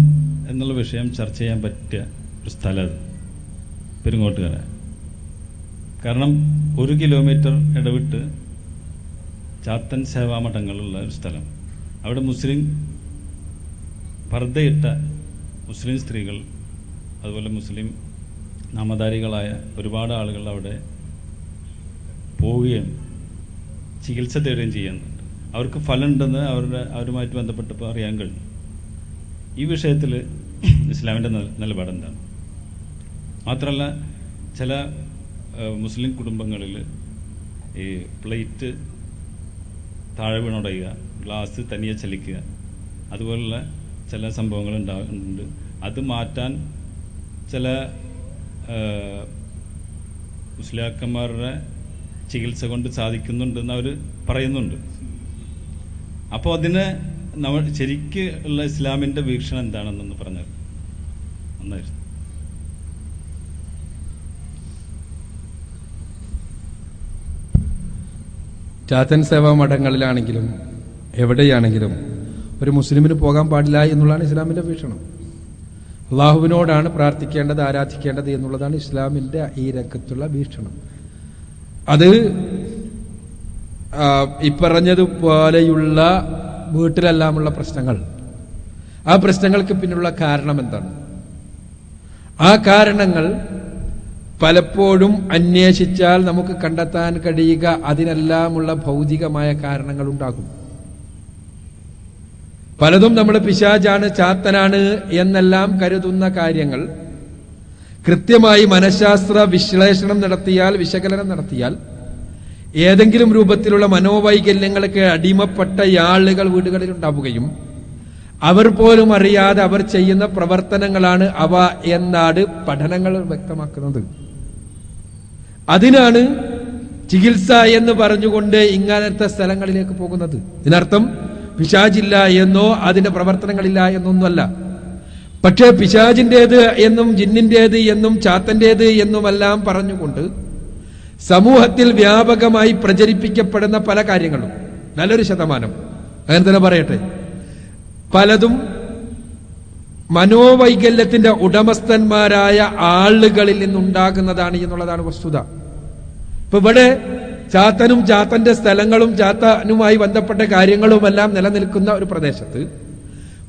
എന്നുള്ള വിഷയം ചർച്ച ചെയ്യാൻ പറ്റിയ ഒരു സ്ഥലം അത് പെരുങ്ങോട്ടുകര. കാരണം 1 കിലോമീറ്റർ ഇടവിട്ട് ചാത്തൻ സേവാമഠങ്ങളുള്ള ഒരു സ്ഥലം. അവിടെ മുസ്ലിം പർദ്ദയിട്ട മുസ്ലിം സ്ത്രീകൾ, അതുപോലെ മുസ്ലിം നാമധാരികളായ ഒരുപാട് ആളുകൾ അവിടെ പോവുകയും ചികിത്സ തേടുകയും ചെയ്യുന്നുണ്ട്. അവർക്ക് ഫലമുണ്ടെന്ന് അവരുമായിട്ട് ബന്ധപ്പെട്ടപ്പോൾ അറിയാൻ കഴിഞ്ഞു. ഈ വിഷയത്തിൽ ഇസ്ലാമിൻ്റെ നിലപാട് എന്താണ്? മാത്രമല്ല, ചില മുസ്ലിം കുടുംബങ്ങളിൽ ഈ പ്ലേറ്റ് താഴെ വീണുടയുക, ഗ്ലാസ് തനിയെ ചലിക്കുക, അതുപോലുള്ള ചില സംഭവങ്ങൾ ഉണ്ടാകുന്നുണ്ട്. അത് മാറ്റാൻ ചില മുസ്ലിയാക്കന്മാരുടെ ചികിത്സ കൊണ്ട് സാധിക്കുന്നുണ്ടെന്ന് അവർ പറയുന്നുണ്ട്. അപ്പോൾ അതിന് നമ്മൾ ശരിക്ക് ഉള്ള ഇസ്ലാമിൻ്റെ വീക്ഷണം എന്താണെന്നൊന്ന് പറഞ്ഞത് നന്നായിരുന്നു. ചാത്തൻ സേവാ മഠങ്ങളിലാണെങ്കിലും എവിടെയാണെങ്കിലും ഒരു മുസ്ലിമിന് പോകാൻ പാടില്ല എന്നുള്ളതാണ് ഇസ്ലാമിൻ്റെ വീക്ഷണം. അള്ളാഹുവിനോടാണ് പ്രാർത്ഥിക്കേണ്ടത്, ആരാധിക്കേണ്ടത് എന്നുള്ളതാണ് ഇസ്ലാമിൻ്റെ ഈ രംഗത്തുള്ള വീക്ഷണം. അത് ഇപ്പറഞ്ഞതുപോലെയുള്ള വീട്ടിലെല്ലാമുള്ള പ്രശ്നങ്ങൾ, ആ പ്രശ്നങ്ങൾക്ക് പിന്നിലുള്ള കാരണം എന്താണ്? ആ കാരണങ്ങൾ പലപ്പോഴും അന്വേഷിച്ചാൽ നമുക്ക് കണ്ടെത്താൻ കഴിയുക അതിനെല്ലാമുള്ള ഭൗതികമായ കാരണങ്ങൾ ഉണ്ടാകും. പലതും നമ്മൾ പിശാചാണ്, ചാത്തനാണ് എന്നെല്ലാം കരുതുന്ന കാര്യങ്ങൾ കൃത്യമായി മനഃശാസ്ത്ര വിശ്ലേഷണം നടത്തിയാൽ, വിശകലനം നടത്തിയാൽ ഏതെങ്കിലും രൂപത്തിലുള്ള മനോവൈകല്യങ്ങൾക്ക് അടിമപ്പെട്ട ആളുകൾ വീടുകളിൽ ഉണ്ടാവുകയും അവർ പോലും അറിയാതെ അവർ ചെയ്യുന്ന പ്രവർത്തനങ്ങളാണ് അവ എന്നാണ് പഠനങ്ങൾ വ്യക്തമാക്കുന്നത്. അതിനാണ് ചികിത്സ എന്ന് പറഞ്ഞുകൊണ്ട് ഇങ്ങനത്തെ സ്ഥലങ്ങളിലേക്ക് പോകുന്നത്. ഇതിനർത്ഥം പിശാചില്ല എന്നോ അതിന്റെ പ്രവർത്തനങ്ങളില്ല എന്നൊന്നുമല്ല. പക്ഷേ പിശാചിൻ്റേത് എന്നും ജിന്നിൻ്റേത് എന്നും ചാത്തൻ്റേത് എന്നുമെല്ലാം പറഞ്ഞുകൊണ്ട് സമൂഹത്തിൽ വ്യാപകമായി പ്രചരിപ്പിക്കപ്പെടുന്ന പല കാര്യങ്ങളും, നല്ലൊരു ശതമാനം അങ്ങനെ തന്നെ പറയട്ടെ, പലതും മനോവൈകല്യത്തിന്റെ ഉടമസ്ഥന്മാരായ ആളുകളിൽ നിന്നുണ്ടാകുന്നതാണ് എന്നുള്ളതാണ് വസ്തുത. ഇപ്പൊ ഇവിടെ ചാത്തനും ചാത്തന്റെ സ്ഥലങ്ങളും ചാത്തനുമായി ബന്ധപ്പെട്ട കാര്യങ്ങളുമെല്ലാം നിലനിൽക്കുന്ന ഒരു പ്രദേശത്ത്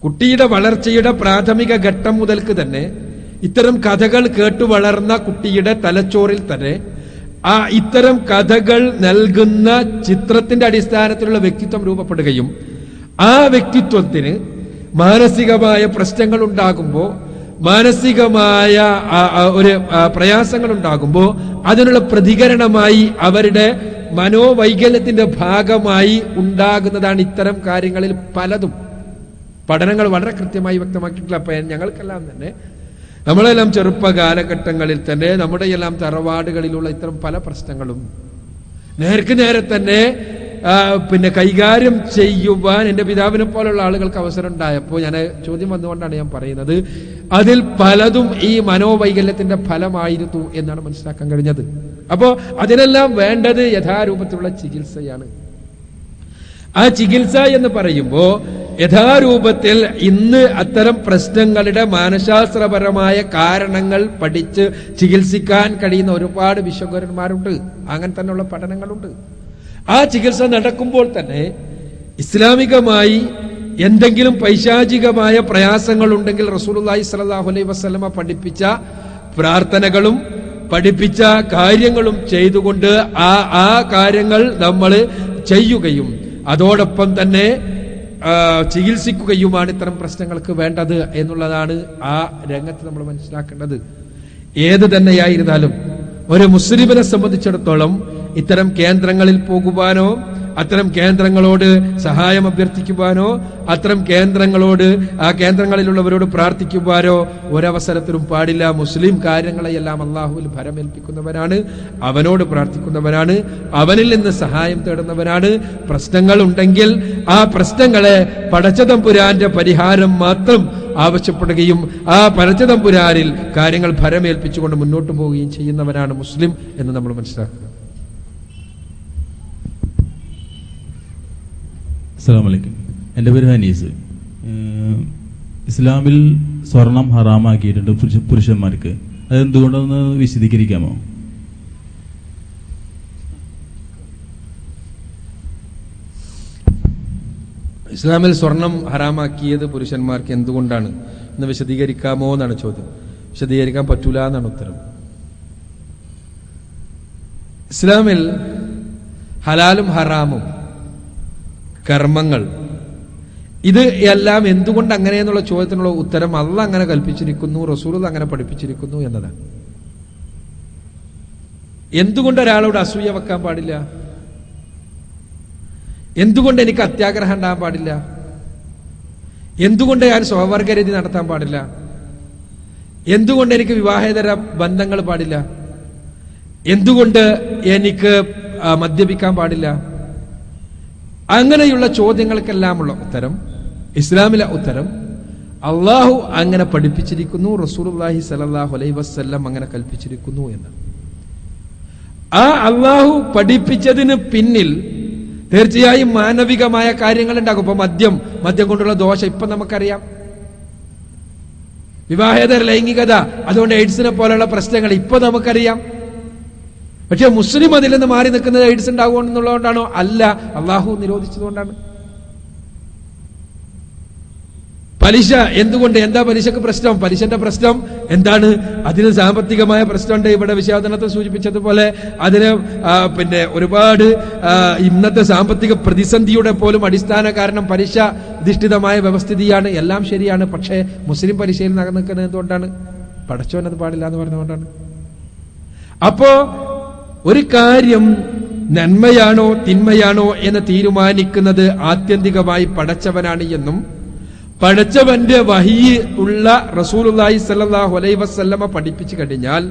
കുട്ടിയുടെ വളർച്ചയുടെ പ്രാഥമിക ഘട്ടം മുതൽക്ക് തന്നെ ഇത്തരം കഥകൾ കേട്ടു വളർന്ന കുട്ടിയുടെ തലച്ചോറിൽ തന്നെ ഇത്തരം കഥകൾ നൽകുന്ന ചിത്രത്തിന്റെ അടിസ്ഥാനത്തിലുള്ള വ്യക്തിത്വം രൂപപ്പെടുകയും ആ വ്യക്തിത്വത്തിന് മാനസികമായ പ്രശ്നങ്ങൾ ഉണ്ടാകുമ്പോൾ, മാനസികമായ ഒരു പ്രയാസങ്ങൾ ഉണ്ടാകുമ്പോൾ അതിനുള്ള പ്രതികരണമായി അവരുടെ മനോവൈകല്യത്തിന്റെ ഭാഗമായി ഉണ്ടാകുന്നതാണ് ഇത്തരം കാര്യങ്ങളിൽ പലതും. പഠനങ്ങൾ വളരെ കൃത്യമായി വ്യക്തമാക്കിയിട്ടില്ല. അപ്പൊ ഞങ്ങൾക്കെല്ലാം തന്നെ, നമ്മളെല്ലാം ചെറുപ്പ കാലഘട്ടങ്ങളിൽ തന്നെ നമ്മുടെ എല്ലാം തറവാടുകളിലുള്ള ഇത്തരം പല പ്രശ്നങ്ങളും നേർക്ക് നേരെ തന്നെ കൈകാര്യം ചെയ്യുവാൻ എൻ്റെ പിതാവിനെ പോലുള്ള ആളുകൾക്ക് അവസരം ഉണ്ടായപ്പോൾ ഞാൻ ചോദ്യം വന്നുകൊണ്ടാണ് ഞാൻ പറയുന്നത്, അതിൽ പലതും ഈ മനോവൈകല്യത്തിന്റെ ഫലമായിരുന്നു എന്നാണ് മനസ്സിലാക്കാൻ കഴിഞ്ഞത്. അപ്പോൾ അതിനെല്ലാം വേണ്ടത് യഥാരൂപത്തിലുള്ള ചികിത്സയാണ്. ആ ചികിത്സ എന്ന് പറയുമ്പോൾ യഥാരൂപത്തിൽ ഇന്ന് അത്തരം പ്രശ്നങ്ങളുടെ മാനശാസ്ത്രപരമായ കാരണങ്ങൾ പഠിച്ച് ചികിത്സിക്കാൻ കഴിയുന്ന ഒരുപാട് വിശ്വകരന്മാരുണ്ട്. അങ്ങനെ തന്നെയുള്ള പഠനങ്ങളുണ്ട്. ആ ചികിത്സ നടക്കുമ്പോൾ തന്നെ ഇസ്ലാമികമായി എന്തെങ്കിലും പൈശാചികമായ പ്രയാസങ്ങൾ ഉണ്ടെങ്കിൽ റസൂലുള്ളാഹി സ്വല്ലല്ലാഹു അലൈഹി വസല്ലമ പഠിപ്പിച്ച പ്രാർത്ഥനകളും പഠിപ്പിച്ച കാര്യങ്ങളും ചെയ്തുകൊണ്ട് ആ കാര്യങ്ങൾ നമ്മൾ ചെയ്യുകയും അതോടൊപ്പം തന്നെ ചികിത്സിക്കുകയുമാണ് ഇത്തരം പ്രശ്നങ്ങൾക്ക് വേണ്ടത് എന്നുള്ളതാണ് ആ രംഗത്ത് നമ്മൾ മനസ്സിലാക്കേണ്ടത്. ഏത് തന്നെയായിരുന്നാലും ഒരു മുസ്ലിമിനെ സംബന്ധിച്ചിടത്തോളം ഇത്തരം കേന്ദ്രങ്ങളിൽ പോകുവാനോ അത്തരം കേന്ദ്രങ്ങളോട് സഹായം അഭ്യർത്ഥിക്കുവാനോ അത്തരം കേന്ദ്രങ്ങളോട് ആ കേന്ദ്രങ്ങളിലുള്ളവരോട് പ്രാർത്ഥിക്കുവാനോ ഒരവസരത്തിലും പാടില്ല. മുസ്ലിം കാര്യങ്ങളെയെല്ലാം അള്ളാഹുവിൽ ഭരമേൽപ്പിക്കുന്നവരാണ്, അവനോട് പ്രാർത്ഥിക്കുന്നവരാണ്, അവനിൽ നിന്ന് സഹായം തേടുന്നവരാണ്. പ്രശ്നങ്ങൾ ഉണ്ടെങ്കിൽ ആ പ്രശ്നങ്ങളെ പടച്ചതമ്പുരാന്റെ പരിഹാരം മാത്രം ആവശ്യപ്പെടുകയും ആ പടച്ചതമ്പുരാനിൽ കാര്യങ്ങൾ ഭരമേൽപ്പിച്ചുകൊണ്ട് മുന്നോട്ട് പോവുകയും ചെയ്യുന്നവരാണ് മുസ്ലിം എന്ന് നമ്മൾ മനസ്സിലാക്കുക. അസ്സലാമു അലൈക്കും. എൻ്റെ പേര് ഹനീസ്. ഇസ്ലാമിൽ സ്വർണം ഹറാമാക്കിയിട്ടുണ്ട് പുരുഷന്മാർക്ക്. അതെന്തുകൊണ്ടെന്ന് വിശദീകരിക്കാമോ? ഇസ്ലാമിൽ സ്വർണം ഹറാമാക്കിയത് പുരുഷന്മാർക്ക് എന്തുകൊണ്ടാണ് എന്ന് വിശദീകരിക്കാമോ എന്നാണ് ചോദ്യം. വിശദീകരിക്കാൻ പറ്റൂല എന്നാണ് ഉത്തരം. ഇസ്ലാമിൽ ഹലാലും ഹറാമും കർമ്മങ്ങൾ ഇത് എല്ലാം എന്തുകൊണ്ട് അങ്ങനെയെന്നുള്ള ചോദ്യത്തിനുള്ള ഉത്തരം അള്ളാഹ് അങ്ങനെ കൽപ്പിച്ചിരിക്കുന്നു, റസൂൽ അങ്ങനെ പഠിപ്പിച്ചിരിക്കുന്നു എന്നതാണ്. എന്തുകൊണ്ട് ഒരാളോട് അസൂയ വെക്കാൻ പാടില്ല? എന്തുകൊണ്ട് എനിക്ക് അത്യാഗ്രഹം ഉണ്ടാകാൻ പാടില്ല? എന്തുകൊണ്ട് ഞാൻ സ്വവർഗരീതി നടത്താൻ പാടില്ല? എന്തുകൊണ്ട് എനിക്ക് വിവാഹേതര ബന്ധങ്ങൾ പാടില്ല? എന്തുകൊണ്ട് എനിക്ക് മദ്യപിക്കാൻ പാടില്ല? അങ്ങനെയുള്ള ചോദ്യങ്ങൾക്കെല്ലാമുള്ള ഉത്തരം, ഇസ്ലാമിലെ ഉത്തരം അള്ളാഹു അങ്ങനെ പഠിപ്പിച്ചിരിക്കുന്നു, റസൂലുള്ളാഹി സ്വല്ലല്ലാഹു അലൈഹി വസല്ലം അങ്ങനെ കൽപ്പിച്ചിരിക്കുന്നു എന്ന്. ആ അള്ളാഹു പഠിപ്പിച്ചതിന് പിന്നിൽ തീർച്ചയായും മാനവികമായ കാര്യങ്ങൾ ഉണ്ടാകും. ഇപ്പൊ മദ്യം കൊണ്ടുള്ള ദോഷം ഇപ്പൊ നമുക്കറിയാം. വിവാഹേതര ലൈംഗികത, അതുകൊണ്ട് എയ്ഡ്സിനെ പോലെയുള്ള പ്രശ്നങ്ങൾ ഇപ്പൊ നമുക്കറിയാം. പക്ഷെ മുസ്ലിം അതിൽ നിന്ന് മാറി നിൽക്കുന്നത് എയ്ഡ്സ് ഉണ്ടാകുമെന്നുള്ളതുകൊണ്ടാണോ? അല്ല, അള്ളാഹു നിരോധിച്ചതുകൊണ്ടാണ്. പലിശ എന്തുകൊണ്ട്? എന്താ പലിശക്ക് പ്രശ്നം? പലിശന്റെ പ്രശ്നം എന്താണ്? അതിന് സാമ്പത്തികമായ പ്രശ്നമുണ്ട്. ഇവിടെ വിശാദനത്തിൽ സൂചിപ്പിച്ചതുപോലെ അതിന് ഒരുപാട് ഇന്നത്തെ സാമ്പത്തിക പ്രതിസന്ധിയുടെ പോലും അടിസ്ഥാന കാരണം പലിശ അധിഷ്ഠിതമായ വ്യവസ്ഥിതിയാണ്. എല്ലാം ശരിയാണ്. പക്ഷേ മുസ്ലിം പലിശയിൽ നിൽക്കുന്നത് എന്തുകൊണ്ടാണ്? പടച്ചോൻ അത് പാടില്ല എന്ന് പറഞ്ഞുകൊണ്ടാണ്. അപ്പോ ഒരു കാര്യം നന്മയാണോ തിന്മയാണോ എന്ന് തീരുമാനിക്കുന്നത് ആത്യന്തികമായി പടച്ചവനാണ് എന്നും പടച്ചവന്റെ വഹി ഉള്ള റസൂലുള്ളാഹി സ്വല്ലല്ലാഹു അലൈഹി വസല്ലമ പഠിപ്പിച്ചു കഴിഞ്ഞാൽ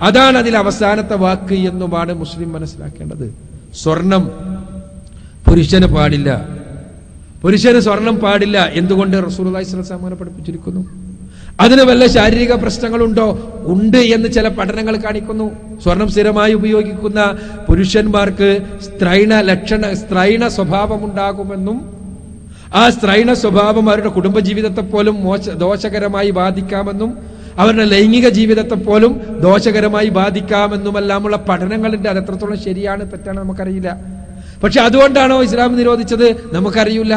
അതാണ് അതിൽ അവസാനത്തെ വാക്ക് എന്നുമാണ് മുസ്ലിം മനസ്സിലാക്കേണ്ടത്. സ്വർണം പുരുഷന് പാടില്ല, പുരുഷന് സ്വർണം പാടില്ല. എന്തുകൊണ്ട്? റസൂലുള്ളാഹി സ്വല്ലല്ലാഹു അലൈഹി വസല്ലം പഠിപ്പിച്ചിരിക്കുന്നു. അതിന് വല്ല ശാരീരിക പ്രശ്നങ്ങളുണ്ടോ? ഉണ്ട് എന്ന് ചില പഠനങ്ങൾ കാണിക്കുന്നു. സ്വർണം സ്ഥിരമായി ഉപയോഗിക്കുന്ന പുരുഷന്മാർക്ക് സ്ത്രൈണ സ്വഭാവമുണ്ടാകുമെന്നും ആ സ്ത്രൈണ സ്വഭാവം അവരുടെ കുടുംബജീവിതത്തെ പോലും ദോഷകരമായി ബാധിക്കാമെന്നും അവരുടെ ലൈംഗിക ജീവിതത്തെ പോലും ദോഷകരമായി ബാധിക്കാമെന്നുമെല്ലാമുള്ള പഠനങ്ങളുണ്ട്. അത് എത്രത്തോളം ശരിയാണ് തെറ്റാണ് നമുക്കറിയില്ല. പക്ഷെ അതുകൊണ്ടാണോ ഇസ്ലാം നിരോധിച്ചത്? നമുക്കറിയില്ല.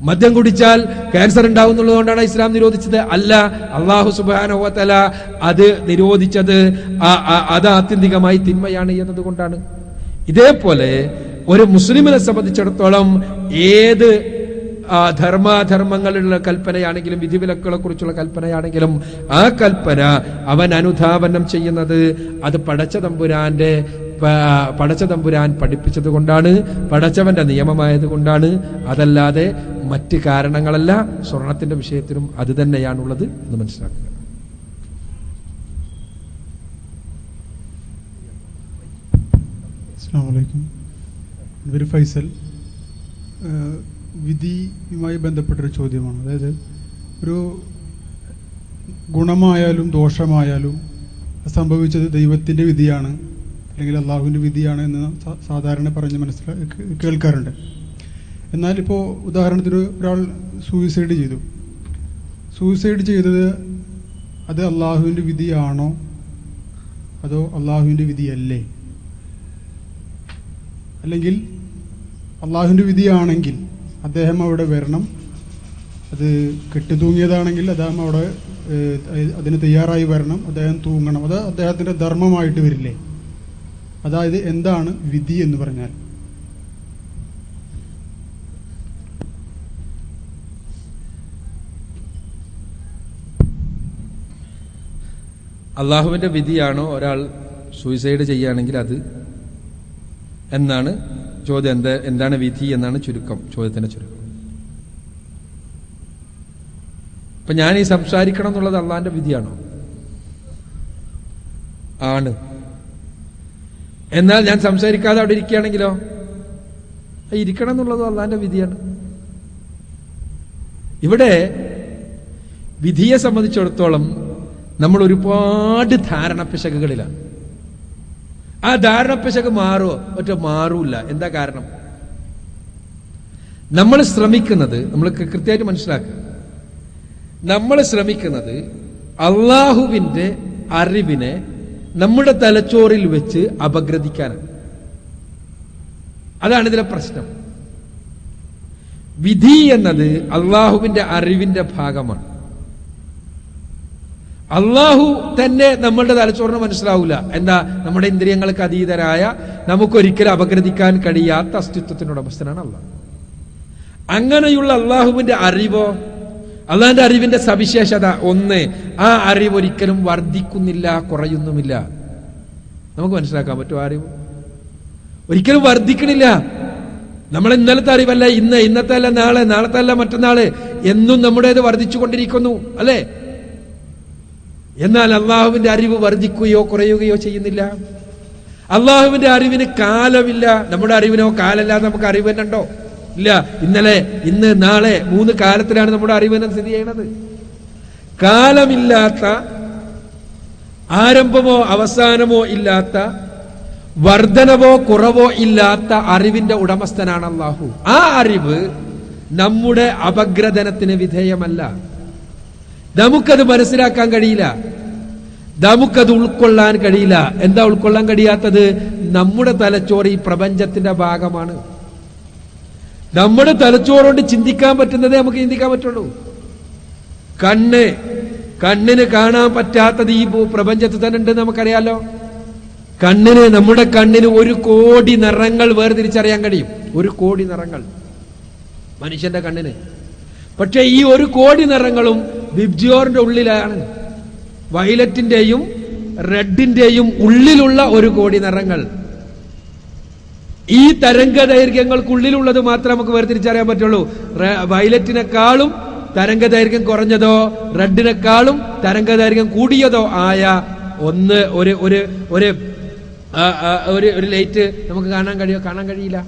മദ്യം കുടിച്ചാൽ ക്യാൻസർ ഉണ്ടാവും എന്നുള്ളതുകൊണ്ടാണ് ഇസ്ലാം നിരോധിച്ചത്? അല്ല, അല്ലാഹു സുബ്ഹാനഹു വ തആല അത് നിരോധിച്ചത് അത് ആത്യന്തികമായി തിന്മയാണ് എന്നതുകൊണ്ടാണ്. ഇതേപോലെ ഒരു മുസ്ലിമിനെ സംബന്ധിച്ചിടത്തോളം ഏത് ധർമാധർമ്മങ്ങളിലുള്ള കൽപ്പനയാണെങ്കിലും വിധിവിലക്കുകളെ കുറിച്ചുള്ള കൽപ്പനയാണെങ്കിലും ആ കൽപ്പന അവൻ അനുധാവനം ചെയ്യുന്നത് അത് പടച്ചതമ്പുരാൻ പഠിപ്പിച്ചത് കൊണ്ടാണ്, പടച്ചവന്റെ നിയമമായത് കൊണ്ടാണ്. അതല്ലാതെ മറ്റ് കാരണങ്ങളല്ല. സ്വർണത്തിന്റെ വിഷയത്തിലും അത് തന്നെയാണുള്ളത് എന്ന് മനസ്സിലാക്കുക. അസ്സലാമു അലൈക്കും. ഇവര് ഫൈസൽ. വിധിയുമായി ബന്ധപ്പെട്ടൊരു ചോദ്യമാണ്. അതായത് ഒരു ഗുണമായാലും ദോഷമായാലും സംഭവിച്ചത് ദൈവത്തിൻ്റെ വിധിയാണ് അല്ലെങ്കിൽ അള്ളാഹുവിൻ്റെ വിധിയാണ് എന്ന് സാധാരണ പറഞ്ഞ് കേൾക്കാറുണ്ട്. എന്നാൽ ഇപ്പോൾ ഉദാഹരണത്തിന് ഒരാൾ സൂയിസൈഡ് ചെയ്തത് അത് അള്ളാഹുവിൻ്റെ വിധിയാണോ അതോ അള്ളാഹുവിൻ്റെ വിധിയല്ലേ? അല്ലെങ്കിൽ അള്ളാഹുവിൻ്റെ വിധിയാണെങ്കിൽ അദ്ദേഹം അവിടെ വരണം, അത് കെട്ടിത്തൂങ്ങിയതാണെങ്കിൽ അദ്ദേഹം അവിടെ അതിന് തയ്യാറായി വരണം, അദ്ദേഹം തൂങ്ങണം, അത് അദ്ദേഹത്തിൻ്റെ ധർമ്മമായിട്ട് വരില്ലേ? അതായത് എന്താണ് വിധി എന്ന് പറഞ്ഞാൽ? അള്ളാഹുവിന്റെ വിധിയാണോ ഒരാൾ സൂയിസൈഡ് ചെയ്യുകയാണെങ്കിൽ അത് എന്നാണ് ചോദ്യം എന്താണ് വിധി എന്നാണ് ചുരുക്കം, ചോദ്യത്തിന്റെ ചുരുക്കം. അപ്പൊ ഞാൻ ഈ സംസാരിക്കണം എന്നുള്ളത് അള്ളാന്റെ വിധിയാണോ? ആണ്. എന്നാൽ ഞാൻ സംസാരിക്കാതെ അവിടെ ഇരിക്കുകയാണെങ്കിലോ? ഇരിക്കണം എന്നുള്ളതും അള്ളാന്റെ വിധിയാണ്. ഇവിടെ വിധിയെ സംബന്ധിച്ചിടത്തോളം നമ്മൾ ഒരുപാട് ധാരണപ്പിശകുകളിലാണ്. ആ ധാരണപ്പിശക് മാറുമോ? ഒറ്റ മാറൂല. എന്താ കാരണം? നമ്മൾ ശ്രമിക്കുന്നത്, നമ്മൾ കൃത്യമായിട്ട് മനസ്സിലാക്കുക, നമ്മൾ ശ്രമിക്കുന്നത് അള്ളാഹുവിന്റെ അറിവിനെ നമ്മുടെ തലച്ചോറിൽ വെച്ച് അപഗ്രഥിക്കാനാണ്. അതാണ് ഇതിലെ പ്രശ്നം. വിധി എന്നത് അള്ളാഹുവിന്റെ അറിവിന്റെ ഭാഗമാണ്. അള്ളാഹു തന്നെ നമ്മളുടെ തലച്ചോറിന് മനസ്സിലാവൂല. എന്താ? നമ്മുടെ ഇന്ദ്രിയങ്ങൾക്ക് അതീതരായ, നമുക്കൊരിക്കലും അപഗ്രഥിക്കാൻ കഴിയാത്ത അസ്തിത്വത്തിനുടമസ്ഥനാണ് അള്ളാഹ്. അങ്ങനെയുള്ള അള്ളാഹുവിന്റെ അറിവോ, അള്ളാഹിന്റെ അറിവിന്റെ സവിശേഷത ഒന്ന്, ആ അറിവ് ഒരിക്കലും വർദ്ധിക്കുന്നില്ല, കുറയുന്നുമില്ല. നമുക്ക് മനസ്സിലാക്കാൻ പറ്റും. അറിവ് ഒരിക്കലും വർദ്ധിക്കണില്ല. നമ്മൾ ഇന്നലത്തെ അറിവല്ല ഇന്ന്, ഇന്നത്തെ അല്ല നാളെ, നാളത്തെ അല്ല മറ്റന്നാള്, എന്നും നമ്മുടേത് വർദ്ധിച്ചു കൊണ്ടിരിക്കുന്നു, അല്ലേ? എന്നാൽ അള്ളാഹുവിന്റെ അറിവ് വർദ്ധിക്കുകയോ കുറയുകയോ ചെയ്യുന്നില്ല. അള്ളാഹുവിന്റെ അറിവിന് കാലമില്ല. നമ്മുടെ അറിവിനോ കാലമില്ലാതെ നമുക്ക് അറിവ് തന്നെ ഉണ്ടോ? ഇല്ല. ഇന്നലെ, ഇന്ന്, നാളെ 3 കാലത്തിലാണ് നമ്മുടെ അറിവിനെ സ്ഥിതി ചെയ്യുന്നത്. കാലമില്ലാത്ത, ആരംഭമോ അവസാനമോ ഇല്ലാത്ത, വർധനവോ കുറവോ ഇല്ലാത്ത അറിവിന്റെ ഉടമസ്ഥനാണ് അള്ളാഹു. ആ അറിവ് നമ്മുടെ അപഗ്രഥനത്തിന് വിധേയമല്ല. നമുക്കത് മനസ്സിലാക്കാൻ കഴിയില്ല, നമുക്കത് ഉൾക്കൊള്ളാൻ കഴിയില്ല. എന്താ ഉൾക്കൊള്ളാൻ കഴിയാത്തത്? നമ്മുടെ തലച്ചോറ് ഈ പ്രപഞ്ചത്തിന്റെ ഭാഗമാണ്. നമ്മുടെ തലച്ചോറുകൊണ്ട് ചിന്തിക്കാൻ പറ്റുന്നതേ നമുക്ക് ചിന്തിക്കാൻ പറ്റുള്ളൂ. കണ്ണിന് കാണാൻ പറ്റാത്തത് ഈ പ്രപഞ്ചത്തിൽ തന്നെ ഉണ്ടെന്ന് നമുക്കറിയാലോ. നമ്മുടെ കണ്ണിന് 1 കോടി നിറങ്ങൾ വേർതിരിച്ചറിയാൻ കഴിയും. 1 കോടി നിറങ്ങൾ മനുഷ്യന്റെ കണ്ണിന്. പക്ഷെ ഈ 1 കോടി നിറങ്ങളും വിബ്ജിയോറിന്റെ ഉള്ളിലാണ്. വയലറ്റിന്റെയും റെഡിന്റെയും ഉള്ളിലുള്ള 1 കോടി നിറങ്ങൾ. ഈ തരംഗദൈർഘ്യങ്ങൾക്കുള്ളിലുള്ളത് മാത്രമേ നമുക്ക് വേർതിരിച്ചറിയാൻ പറ്റുള്ളൂ. വയലറ്റിനെക്കാളും തരംഗദൈർഘ്യം കുറഞ്ഞതോ റെഡിനെക്കാളും തരംഗദൈർഘ്യം കൂടിയതോ ആയ ഒരു ലൈറ്റ് നമുക്ക് കാണാൻ കഴിയില്ല.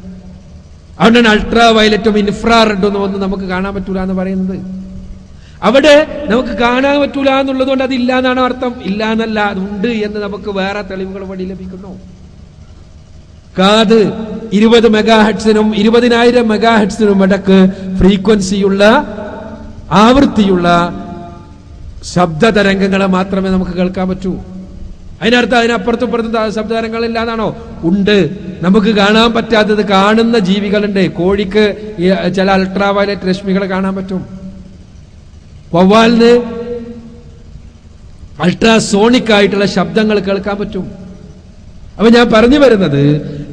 അതുകൊണ്ടാണ് അൾട്രാ വയലറ്റും ഇൻഫ്രാ റെഡും ഒന്നും നമുക്ക് കാണാൻ പറ്റൂല എന്ന് പറയുന്നത്. അവിടെ നമുക്ക് കാണാൻ പറ്റൂല എന്നുള്ളത് കൊണ്ട് അതില്ല എന്നാണ് അർത്ഥം. ഇല്ല എന്നല്ല, അതുണ്ട് എന്ന് നമുക്ക് വേറെ തെളിവുകൾ വഴി ലഭിക്കുന്നു. കാത് 20 മെഗാഹെർട്സിനും 20,000 മെഗാഹെർട്സിനും ഇടക്ക് ഫ്രീക്വൻസിയുള്ള, ആവൃത്തിയുള്ള ശബ്ദ തരംഗങ്ങളെ മാത്രമേ നമുക്ക് കേൾക്കാൻ പറ്റൂ. അതിനർത്ഥം അതിനപ്പുറത്തും ഇപ്പുറത്തും ശബ്ദതരംഗങ്ങളില്ല എന്നാണോ? ഉണ്ട്. നമുക്ക് കാണാൻ പറ്റാത്തത് കാണുന്ന ജീവികളുണ്ട്. കോഴിക്ക് ചില അൾട്രാ വയലറ്റ് രശ്മികൾ കാണാൻ പറ്റും. വവ്വാലിന് അൾട്രാസോണിക് ആയിട്ടുള്ള ശബ്ദങ്ങൾ കേൾക്കാൻ പറ്റും. അപ്പൊ ഞാൻ പറഞ്ഞു വരുന്നത്,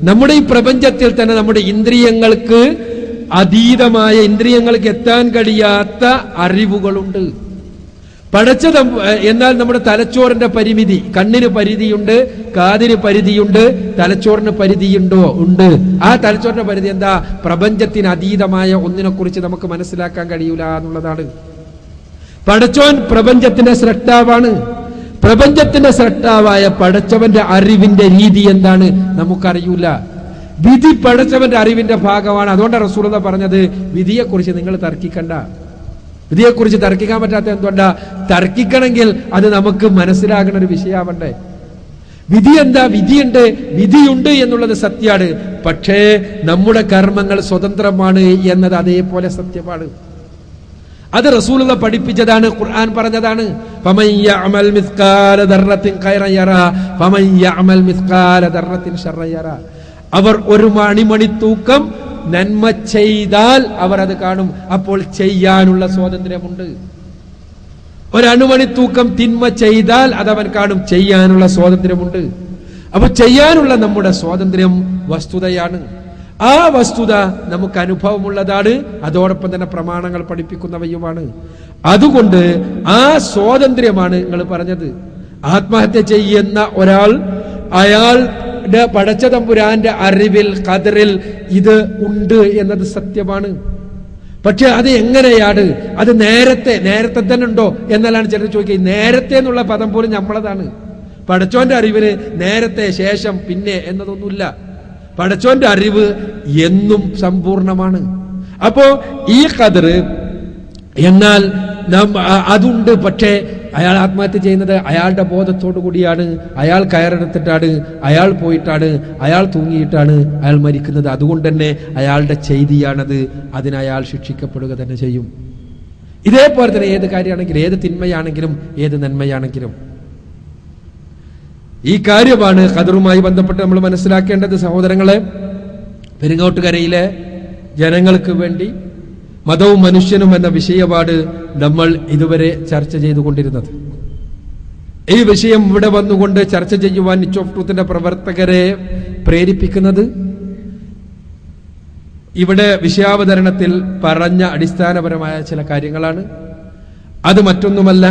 നമ്മുടെ ഈ പ്രപഞ്ചത്തിൽ തന്നെ നമ്മുടെ ഇന്ദ്രിയങ്ങൾക്ക് അതീതമായ, ഇന്ദ്രിയങ്ങൾക്ക് എത്താൻ കഴിയാത്ത അറിവുകളുണ്ട്. എന്നാൽ നമ്മുടെ തലച്ചോറിന്റെ പരിമിതി, കണ്ണിന് പരിധിയുണ്ട്, കാതിന് പരിധിയുണ്ട്, തലച്ചോറിന് പരിധിയുണ്ടോ? ഉണ്ട്. ആ തലച്ചോറിന്റെ പരിധി എന്താ? പ്രപഞ്ചത്തിന് അതീതമായ ഒന്നിനെ കുറിച്ച് നമുക്ക് മനസ്സിലാക്കാൻ കഴിയൂല എന്നുള്ളതാണ്. പടച്ചോൻ പ്രപഞ്ചത്തിന്റെ സ്രഷ്ടാവാണ്. പ്രപഞ്ചത്തിന്റെ സ്രഷ്ടാവായ പടച്ചവന്റെ അറിവിന്റെ രീതി എന്താണ് നമുക്കറിയൂല. വിധി പടച്ചവന്റെ അറിവിന്റെ ഭാഗമാണ്. അതുകൊണ്ടാണ് റസൂലുള്ളാഹി പറഞ്ഞത്, വിധിയെക്കുറിച്ച് നിങ്ങൾ തർക്കിക്കണ്ട. വിധിയെക്കുറിച്ച് തർക്കിക്കാൻ പറ്റാത്ത എന്തുകൊണ്ടാ? തർക്കിക്കണമെങ്കിൽ അത് നമുക്ക് മനസ്സിലാകുന്ന ഒരു വിഷയമാവണ്ടേ. വിധി എന്താ? വിധിയുണ്ട് എന്നുള്ളത് സത്യമാണ്. പക്ഷേ നമ്മുടെ കർമ്മങ്ങൾ സ്വതന്ത്രമാണ് എന്നത് അതേപോലെ സത്യമാണ്. അത് റസൂലുള്ളാഹി പഠിപ്പിച്ചതാണ്, ഖുർആൻ പറഞ്ഞതാണ്. ഫമൻ യഅമൽ മിസ്കാല ദർറത്തിൻ ഖൈറൻ യറാ ഫമൻ യഅമൽ മിസ്കാല ദർറത്തിൻ ശർറൻ യറാ. അവർ 1 മണിമണി തൂക്കം നന്മ ചെയ്താൽ അവർ അത് കാണും. അപ്പോൾ ചെയ്യാനുള്ള സ്വാതന്ത്ര്യമുണ്ട്. 1 അണുമണി തൂക്കം തിന്മ ചെയ്താൽ അതവൻ കാണും. ചെയ്യാനുള്ള സ്വാതന്ത്ര്യമുണ്ട്. അപ്പൊ ചെയ്യാനുള്ള നമ്മുടെ സ്വാതന്ത്ര്യം വസ്തുതയാണ്. ആ വസ്തുത നമുക്ക് അനുഭവമുള്ളതാണ്. അതോടൊപ്പം തന്നെ പ്രമാണങ്ങൾ പഠിപ്പിക്കുന്നവയുമാണ്. അതുകൊണ്ട് ആ സ്വാതന്ത്ര്യമാണ് നിങ്ങൾ പറഞ്ഞത്. ആത്മഹത്യ ചെയ്യുന്ന ഒരാൾ അയാളുടെ പടച്ച തമ്പുരാന്റെ അറിവിൽ ഖദറിൽ ഇത് ഉണ്ട് എന്നത് സത്യമാണ്. പക്ഷെ അത് എങ്ങനെയാണ്? അത് നേരത്തെ തന്നെ ഉണ്ടോ എന്നല്ലാണ് ചിലർ ചോദിക്കുക. നേരത്തെ എന്നുള്ള പദം പോലും നമ്മളതാണ്. പടച്ചോന്റെ അറിവിന് നേരത്തെ, ശേഷം, പിന്നെ എന്നതൊന്നുമില്ല. പടച്ചോന്റെ അറിവ് എന്നും സമ്പൂർണമാണ്. അപ്പോ ഈ ഖദർ എന്നാൽ അതുണ്ട്. പക്ഷേ അയാൾ ആത്മഹത്യ ചെയ്യുന്നത് അയാളുടെ ബോധത്തോടു കൂടിയാണ്. അയാൾ കയറെടുത്തിട്ടാണ്, അയാൾ പോയിട്ടാണ്, അയാൾ തൂങ്ങിയിട്ടാണ് അയാൾ മരിക്കുന്നത്. അതുകൊണ്ട് തന്നെ അയാളുടെ ചെയ്തിയാണത്. അതിനയാൾ ശിക്ഷിക്കപ്പെടുക തന്നെ ചെയ്യും. ഇതേപോലെ തന്നെ ഏത് കാര്യമാണെങ്കിലും, ഏത് തിന്മയാണെങ്കിലും, ഏത് നന്മയാണെങ്കിലും ഈ കാര്യമാണ് ഖദറുമായി ബന്ധപ്പെട്ട് നമ്മൾ മനസ്സിലാക്കേണ്ടത്. സഹോദരങ്ങളെ, പെരിങ്ങോട്ടുകരയിലെ ജനങ്ങൾക്ക് വേണ്ടി മതവും മനുഷ്യനും എന്ന വിഷയമാണ് നമ്മൾ ഇതുവരെ ചർച്ച ചെയ്തുകൊണ്ടിരുന്നത്. ഈ വിഷയം ഇവിടെ വന്നുകൊണ്ട് ചർച്ച ചെയ്യുവാൻ നിച്ച് ഓഫ് ട്രൂത്തിന്റെ പ്രവർത്തകരെ പ്രേരിപ്പിക്കുന്നത് ഇവിടെ വിഷയാവതരണത്തിൽ പറഞ്ഞ അടിസ്ഥാനപരമായ ചില കാര്യങ്ങളാണ്. അത് മറ്റൊന്നുമല്ല,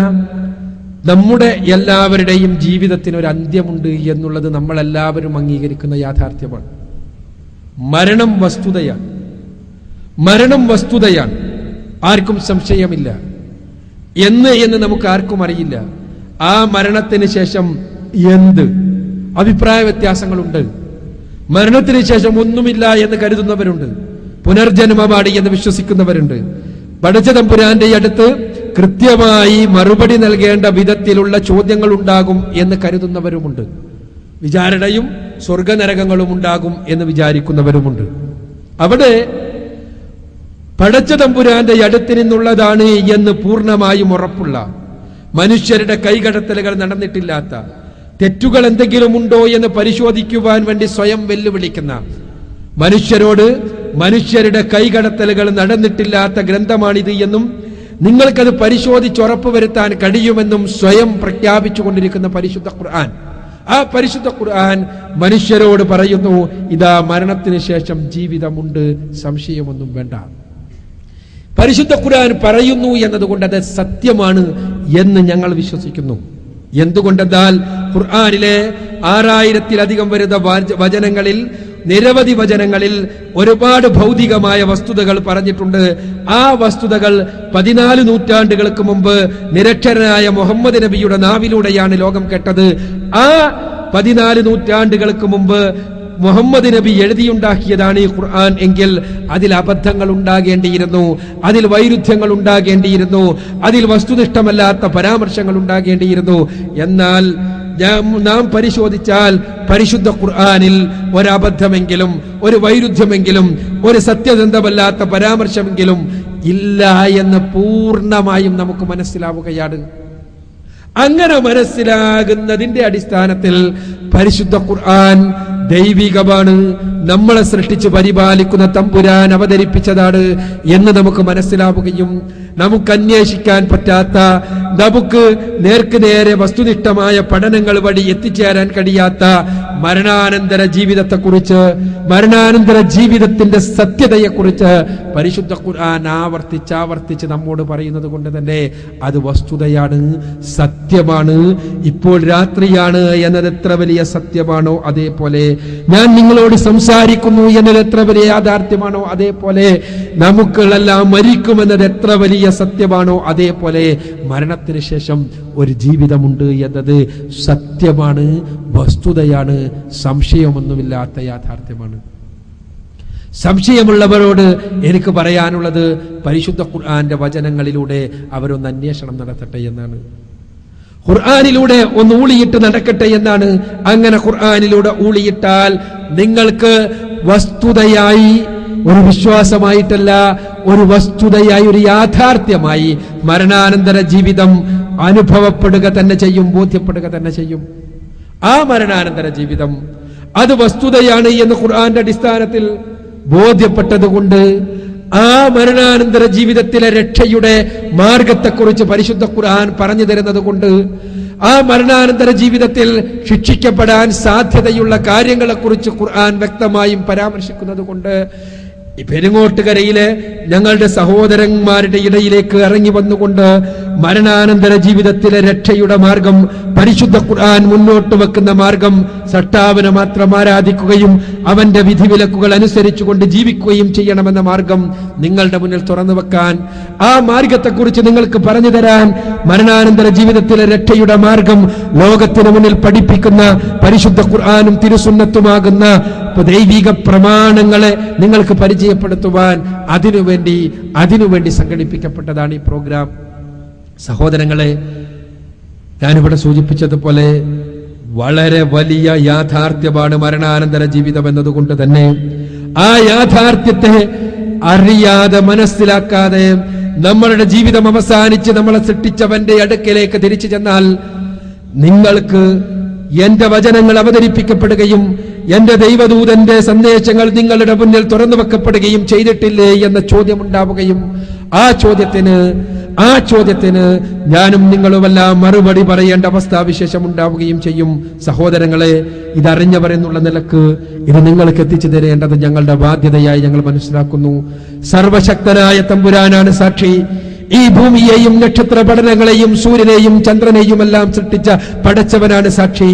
നമ്മുടെ എല്ലാവരുടെയും ജീവിതത്തിന് ഒരു അന്ത്യമുണ്ട് എന്നുള്ളത് നമ്മളെല്ലാവരും അംഗീകരിക്കുന്ന യാഥാർത്ഥ്യമാണ്. മരണം വസ്തുതയാണ്. മരണം വസ്തുതയാണ്, ആർക്കും സംശയമില്ല. എന്ന് നമുക്ക് ആർക്കും അറിയില്ല. ആ മരണത്തിന് ശേഷം എന്ത് അഭിപ്രായ വ്യത്യാസങ്ങളുണ്ട്. മരണത്തിന് ശേഷം ഒന്നുമില്ല എന്ന് കരുതുന്നവരുണ്ട്. പുനർജന്മമാണ് എന്ന് വിശ്വസിക്കുന്നവരുണ്ട്. പടച്ച തമ്പുരാന്റെ അടുത്ത് കൃത്യമായി മറുപടി നൽകേണ്ട വിധത്തിലുള്ള ചോദ്യങ്ങൾ ഉണ്ടാകും എന്ന് കരുതുന്നവരുമുണ്ട്. വിചാരണയും സ്വർഗനരകങ്ങളും ഉണ്ടാകും എന്ന് വിചാരിക്കുന്നവരുമുണ്ട്. അവിടെ പടച്ച തമ്പുരാന്റെ അടുത്ത് നിന്നുള്ളതാണ് എന്ന് പൂർണ്ണമായും ഉറപ്പുള്ള, മനുഷ്യരുടെ കൈകടത്തലുകൾ നടന്നിട്ടില്ലാത്ത, തെറ്റുകൾ എന്തെങ്കിലും ഉണ്ടോ എന്ന് പരിശോധിക്കുവാൻ വേണ്ടി സ്വയം വെല്ലുവിളിക്കുന്ന, മനുഷ്യരുടെ കൈകടത്തലുകൾ നടന്നിട്ടില്ലാത്ത ഗ്രന്ഥമാണിത് എന്നും നിങ്ങൾക്കത് പരിശോധിച്ച് ഉറപ്പുവരുത്താൻ കഴിയുമെന്നും സ്വയം പ്രഖ്യാപിച്ചുകൊണ്ടിരിക്കുന്ന പരിശുദ്ധ ഖുർആൻ. ആ പരിശുദ്ധ ഖുർആൻ മനുഷ്യരോട് പറയുന്നു, ഇതാ മരണത്തിന് ശേഷം ജീവിതമുണ്ട്, സംശയമൊന്നും വേണ്ട. പരിശുദ്ധ ഖുർആൻ പറയുന്നു എന്നതുകൊണ്ട് അത് സത്യമാണ് എന്ന് ഞങ്ങൾ വിശ്വസിക്കുന്നു. എന്തുകൊണ്ടെന്നാൽ ഖുർആനിലെ 6000-ലധികം വരുന്ന വചനങ്ങളിൽ, നിരവധി വചനങ്ങളിൽ ഒരുപാട് ഭൗതികമായ വസ്തുതകൾ പറഞ്ഞിട്ടുണ്ട്. ആ വസ്തുതകൾ 14 നൂറ്റാണ്ടുകൾക്ക് മുമ്പ് നിരക്ഷരനായ മുഹമ്മദ് നബിയുടെ നാവിലൂടെയാണ് ലോകം കേട്ടത്. ആ 14 നൂറ്റാണ്ടുകൾക്ക് മുമ്പ് മുഹമ്മദ് നബി എഴുതിയുണ്ടാക്കിയതാണ് ഈ ഖുർആൻ എങ്കിൽ അതിൽ അബദ്ധങ്ങൾ ഉണ്ടാകേണ്ടിയിരുന്നു, അതിൽ വൈരുദ്ധ്യങ്ങൾ ഉണ്ടാകേണ്ടിയിരുന്നു, അതിൽ വസ്തുനിഷ്ഠമല്ലാത്ത പരാമർശങ്ങൾ ഉണ്ടാകേണ്ടിയിരുന്നു. എന്നാൽ നാം പരിശോധിച്ചാൽ പരിശുദ്ധ ഖുർആനിൽ ഒരബദ്ധമെങ്കിലും, ഒരു വൈരുദ്ധ്യമെങ്കിലും, ഒരു സത്യസന്ധമല്ലാത്ത പരാമർശമെങ്കിലും ഇല്ല എന്ന് പൂർണ്ണമായും നമുക്ക് മനസ്സിലാവുകയാണ്. അങ്ങനെ മനസ്സിലാകുന്നതിന്റെ അടിസ്ഥാനത്തിൽ പരിശുദ്ധ ഖുർആൻ ദൈവികമാണ്, നമ്മളെ സൃഷ്ടിച്ച് പരിപാലിക്കുന്ന തമ്പുരാൻ അവതരിപ്പിച്ചതാണ് എന്ന് നമുക്ക് മനസ്സിലാവുകയും നമുക്ക് അന്വേഷിക്കാൻ പറ്റാത്ത, നമുക്ക് നേർക്ക് നേരെ വസ്തുനിഷ്ഠമായ പഠനങ്ങൾ വഴി എത്തിച്ചേരാൻ കഴിയാത്ത മരണാനന്തര ജീവിതത്തെക്കുറിച്ച്, മരണാനന്തര ജീവിതത്തിന്റെ സത്യതയെക്കുറിച്ച് പരിശുദ്ധ ഖുർആൻ ആവർത്തിച്ച് നമ്മോട് പറയുന്നത് കൊണ്ട് തന്നെ അത് വസ്തുതയാണ്, സത്യമാണ്. ഇപ്പോൾ രാത്രിയാണ് എന്നത് എത്ര വലിയ സത്യമാണോ അതേപോലെ, ഞാൻ നിങ്ങളോട് സംസാരിക്കുന്നു എന്നത് എത്ര വലിയ യാഥാർത്ഥ്യമാണോ അതേപോലെ, നമുക്കെല്ലാം മരിക്കുമെന്നത് എത്ര വലിയ സത്യമാണോ അതേപോലെ മരണത്തിന് ശേഷം ഒരു ജീവിതമുണ്ട് എന്നത് സത്യമാണ്, വസ്തുതയാണ്, സംശയമൊന്നുമില്ലാത്ത യാഥാർത്ഥ്യമാണ്. സംശയമുള്ളവരോട് എനിക്ക് പറയാനുള്ളത് പരിശുദ്ധ ഖുർആന്റെ വചനങ്ങളിലൂടെ അവരൊന്ന് അന്വേഷണം നടത്തട്ടെ എന്നാണ്. ഖുർആനിലൂടെ ഒന്ന് ഊളിയിട്ട് നടക്കട്ടെ എന്നാണ്. അങ്ങനെ ഖുർആനിലൂടെ ഊളിയിട്ടാൽ നിങ്ങൾക്ക് വസ്തുതയായി, ഒരു വിശ്വാസമായിട്ടല്ല, ഒരു വസ്തുതയായി, ഒരു യാഥാർത്ഥ്യമായി മരണാനന്തര ജീവിതം അനുഭവപ്പെടുക തന്നെ ചെയ്യും, ബോധ്യപ്പെടുക തന്നെ ചെയ്യും. ആ മരണാനന്തര ജീവിതം അത് വസ്തുതയാണ് എന്ന് ഖുർആന്റെ അടിസ്ഥാനത്തിൽ ബോധ്യപ്പെട്ടതുകൊണ്ട് ആ മരണാനന്തര ജീവിതത്തിലെ രക്ഷയുടെ മാർഗത്തെക്കുറിച്ച് പരിശുദ്ധ ഖുർആൻ പറഞ്ഞു തരുന്നത് കൊണ്ട്, ആ മരണാനന്തര ജീവിതത്തിൽ ശിക്ഷിക്കപ്പെടാൻ സാധ്യതയുള്ള കാര്യങ്ങളെക്കുറിച്ച് ഖുർആൻ വ്യക്തമായും പരാമർശിക്കുന്നത് കൊണ്ട് ഈ പെരുങ്ങോട്ടുകരയിലെ ഞങ്ങളുടെ സഹോദരന്മാരുടെ ഇടയിലേക്ക് ഇറങ്ങി വന്നുകൊണ്ട് മരണാനന്തര ജീവിതത്തിലെ രക്ഷയുടെ മാർഗം, പരിശുദ്ധ ഖുർആൻ മുന്നോട്ട് വെക്കുന്ന മാർഗം, സട്ടാവിനെ മാത്രം ആരാധിക്കുകയും അവന്റെ വിധിവിലക്കുകൾ അനുസരിച്ചുകൊണ്ട് ജീവിക്കുകയും ചെയ്യണമെന്ന മാർഗം നിങ്ങളുടെ മുന്നിൽ തുറന്നു വെക്കാൻ, ആ മാർഗത്തെക്കുറിച്ച് നിങ്ങൾക്ക് പറഞ്ഞു തരാൻ, മരണാനന്തര ജീവിതത്തിലെ രക്ഷയുടെ മാർഗം ലോകത്തിന് മുന്നിൽ പഠിപ്പിക്കുന്ന പരിശുദ്ധ ഖുർആനും തിരുസുന്നത്തുമാകുന്ന ദൈവിക പ്രമാണങ്ങളെ നിങ്ങൾക്ക് പരിചയപ്പെടുത്തുവാൻ അതിനുവേണ്ടി സംഘടിപ്പിക്കപ്പെട്ടതാണ് ഈ പ്രോഗ്രാം. സഹോദരങ്ങളെ, ഞാനിവിടെ സൂചിപ്പിച്ചതുപോലെ വളരെ വലിയ യാഥാർത്ഥ്യമാണ് മരണാനന്തര ജീവിതം എന്നതുകൊണ്ട് തന്നെ ആ യാഥാർത്ഥ്യത്തെ അറിയാതെ മനസ്സിലാക്കാതെ നമ്മളുടെ ജീവിതം അവസാനിച്ച് നമ്മളെ സൃഷ്ടിച്ചവന്റെ അടുക്കലേക്ക് തിരിച്ചു ചെന്നാൽ നിങ്ങൾക്ക് എന്റെ വചനങ്ങൾ അവതരിപ്പിക്കപ്പെടുകയും എന്റെ ദൈവദൂതന്റെ സന്ദേശങ്ങൾ നിങ്ങളുടെ മുന്നിൽ തുറന്നു വെക്കപ്പെടുകയും ചെയ്തിട്ടില്ലേ എന്ന ചോദ്യമുണ്ടാവുകയും ആ ചോദ്യത്തിന് ഞാനും നിങ്ങളുമെല്ലാം മറുപടി പറയേണ്ട അവസ്ഥാവിശേഷം ഉണ്ടാവുകയും ചെയ്യും. സഹോദരങ്ങളെ, ഇതറിഞ്ഞവർ എന്നുള്ള നിലക്ക് ഇത് നിങ്ങൾക്ക് എത്തിച്ചു തരേണ്ടത് ഞങ്ങളുടെ ബാധ്യതയായി ഞങ്ങൾ മനസ്സിലാക്കുന്നു. സർവശക്തനായ തമ്പുരാനാണ് സാക്ഷി. ഈ ഭൂമിയെയും നക്ഷത്ര പഠനങ്ങളെയും സൂര്യനെയും ചന്ദ്രനെയും എല്ലാം സൃഷ്ടിച്ച പടച്ചവനാണ് സാക്ഷി.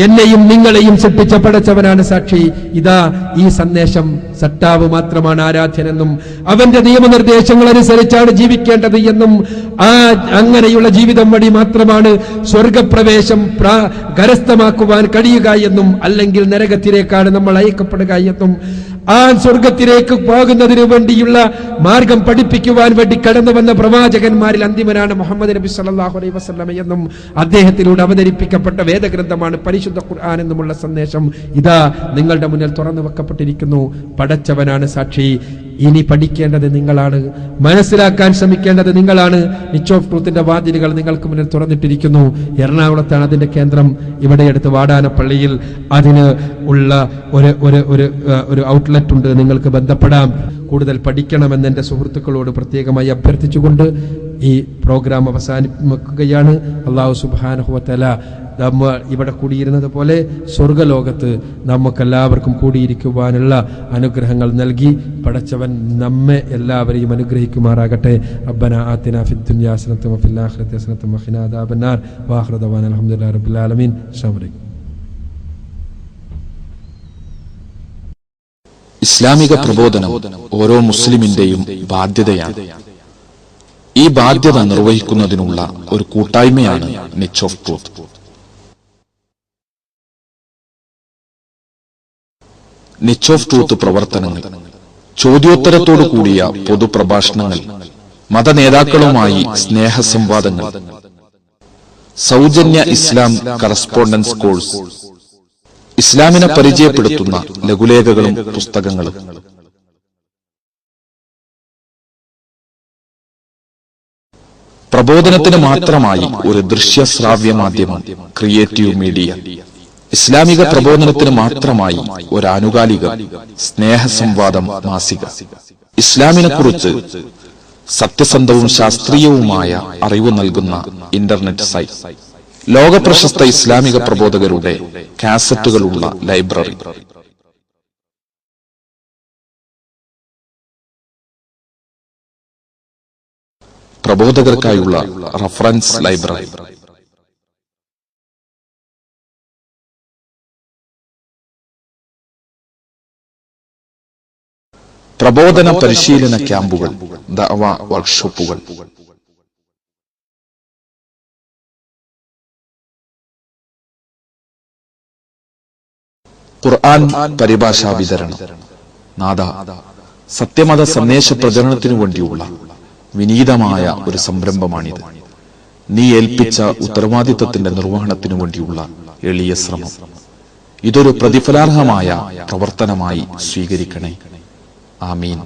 എന്നെയും നിങ്ങളെയും സൃഷ്ടിച്ച പടച്ചവനാണ് സാക്ഷി. ഇതാ ഈ സന്ദേശം, സട്ടാവ് മാത്രമാണ് ആരാധ്യനെന്നും അവന്റെ നിയമനിർദ്ദേശങ്ങൾ അനുസരിച്ചാണ് ജീവിക്കേണ്ടത് എന്നും അങ്ങനെയുള്ള ജീവിതം വഴി മാത്രമാണ് സ്വർഗപ്രവേശം കരസ്ഥമാക്കുവാൻ കഴിയുക എന്നും അല്ലെങ്കിൽ നരകത്തിലേക്കാണ് നമ്മൾ അയക്കപ്പെടുക എന്നും ആ സ്വർഗത്തിലേക്ക് പോകുന്നതിനു വേണ്ടിയുള്ള മാർഗം പഠിപ്പിക്കുവാൻ വേണ്ടി കടന്നു വന്ന പ്രവാചകന്മാരിൽ അന്തിമനാണ് മുഹമ്മദ് നബി സല്ലല്ലാഹു അലൈഹി വസല്ലം എന്നും അദ്ദേഹത്തിലൂടെ അവതരിപ്പിക്കപ്പെട്ട വേദഗ്രന്ഥമാണ് പരിശുദ്ധ ഖുർആൻ എന്നുമുള്ള സന്ദേശം ഇതാ നിങ്ങളുടെ മുന്നിൽ തുറന്നു വെക്കപ്പെട്ടിരിക്കുന്നു. പടച്ചവനാണ് സാക്ഷി. ഇനി പഠിക്കേണ്ടത് നിങ്ങളാണ്, മനസ്സിലാക്കാൻ ശ്രമിക്കേണ്ടത് നിങ്ങളാണ്. നിച്ച് ഓഫ് ട്രൂത്തിന്റെ വാതിലുകൾ നിങ്ങൾക്ക് മുന്നിൽ തുറന്നിട്ടിരിക്കുന്നു. എറണാകുളത്താണ് അതിന്റെ കേന്ദ്രം. ഇവിടെ അടുത്ത് വാടാനപ്പള്ളിയിൽ അതിന് ഉള്ള ഒരു ഔട്ട്ലെറ്റ് ഉണ്ട്. നിങ്ങൾക്ക് ബന്ധപ്പെടാം. കൂടുതൽ പഠിക്കണമെന്ന് എൻ്റെ സുഹൃത്തുക്കളോട് പ്രത്യേകമായി അഭ്യർത്ഥിച്ചുകൊണ്ട് ഈ പ്രോഗ്രാം അവസാനിപ്പിക്കുകയാണ്. അല്ലാഹു സുബ്ഹാനഹു വ തആല നമ്മൾ ഇവിടെ കൂടിയിരുന്നത് പോലെ സ്വർഗലോകത്ത് നമുക്കെല്ലാവർക്കും കൂടിയിരിക്കുവാനുള്ള അനുഗ്രഹങ്ങൾ നൽകി പടച്ചവൻ നമ്മെ എല്ലാവരെയും അനുഗ്രഹിക്കുമാറാകട്ടെ. റബ്ബനാ ആതിനാ ഫിദ് ദുനിയാ ഹസനത്തൻ വഫിൽ ആഖിറതി ഹസനത്തൻ വഖിനാ അദാബന്നാർ. വആഖിറു ദഅവാനാ അൽഹംദുലില്ലാഹി റബ്ബിൽ ആലമീൻ. അസ്സലാമു അലൈക്കും. ഇസ്ലാമിക പ്രബോധനം ഓരോ മുസ്ലിമിന്റെയും ബാധ്യതയാണ്. ഈ ബാധ്യത നിർവഹിക്കുന്നതിനുള്ള ഒരു കൂട്ടായ്മയാണ് Niche of truth. Niche of truth പ്രവർത്തനങ്ങൾ, ചോദ്യോത്തരത്തോടു കൂടിയ പൊതുപ്രഭാഷണങ്ങൾ, മതനേതാക്കളുമായി സ്നേഹസംവാദങ്ങൾ, സൗജന്യ ഇസ്ലാം കറസ്പോണ്ടൻസ് കോഴ്സ്, ഇസ്ലാമിനെ പരിചയപ്പെടുത്തുന്ന ലഘുലേഖകളും പുസ്തകങ്ങളും. പ്രബോധനത്തിന് മാത്രമായി ഒരു ദൃശ്യശ്രാവ്യ മാധ്യമം ക്രിയേറ്റീവ് മീഡിയ. ഇസ്ലാമിക പ്രബോധനത്തിന് മാത്രമായി ഒരു ആനുകാലിക സ്നേഹസംവാദം മാസിക. ഇസ്ലാമിനെ കുറിച്ച് സത്യസന്ധവും ശാസ്ത്രീയവുമായ അറിവ് നൽകുന്ന ഇന്റർനെറ്റ് സൈറ്റ്. ലോകപ്രശസ്ത ഇസ്ലാമിക പ്രബോധകരുടെ കാസറ്റുകളുള്ള ലൈബ്രറി. പ്രബോധകർക്കായുള്ള റഫറൻസ് ലൈബ്രറി. പ്രബോധന പരിശീലന ക്യാമ്പുകൾ, ദഅവ വർക്ക്ഷോപ്പുകൾ. ഖുർആൻ പരിഭാഷാ വിതരണം. നാദ, സത്യമത സന്ദേശ പ്രചരണത്തിനു വേണ്ടിയുള്ള വിനീതമായ ഒരു സംരംഭമാണിത്. നീ ഏൽപ്പിച്ച ഉത്തരവാദിത്വത്തിന്റെ നിർവഹണത്തിനു വേണ്ടിയുള്ള എളിയ ശ്രമം. ഇതൊരു പ്രതിഫലാർഹമായ പ്രവർത്തനമായി സ്വീകരിക്കണേ. ആമീൻ.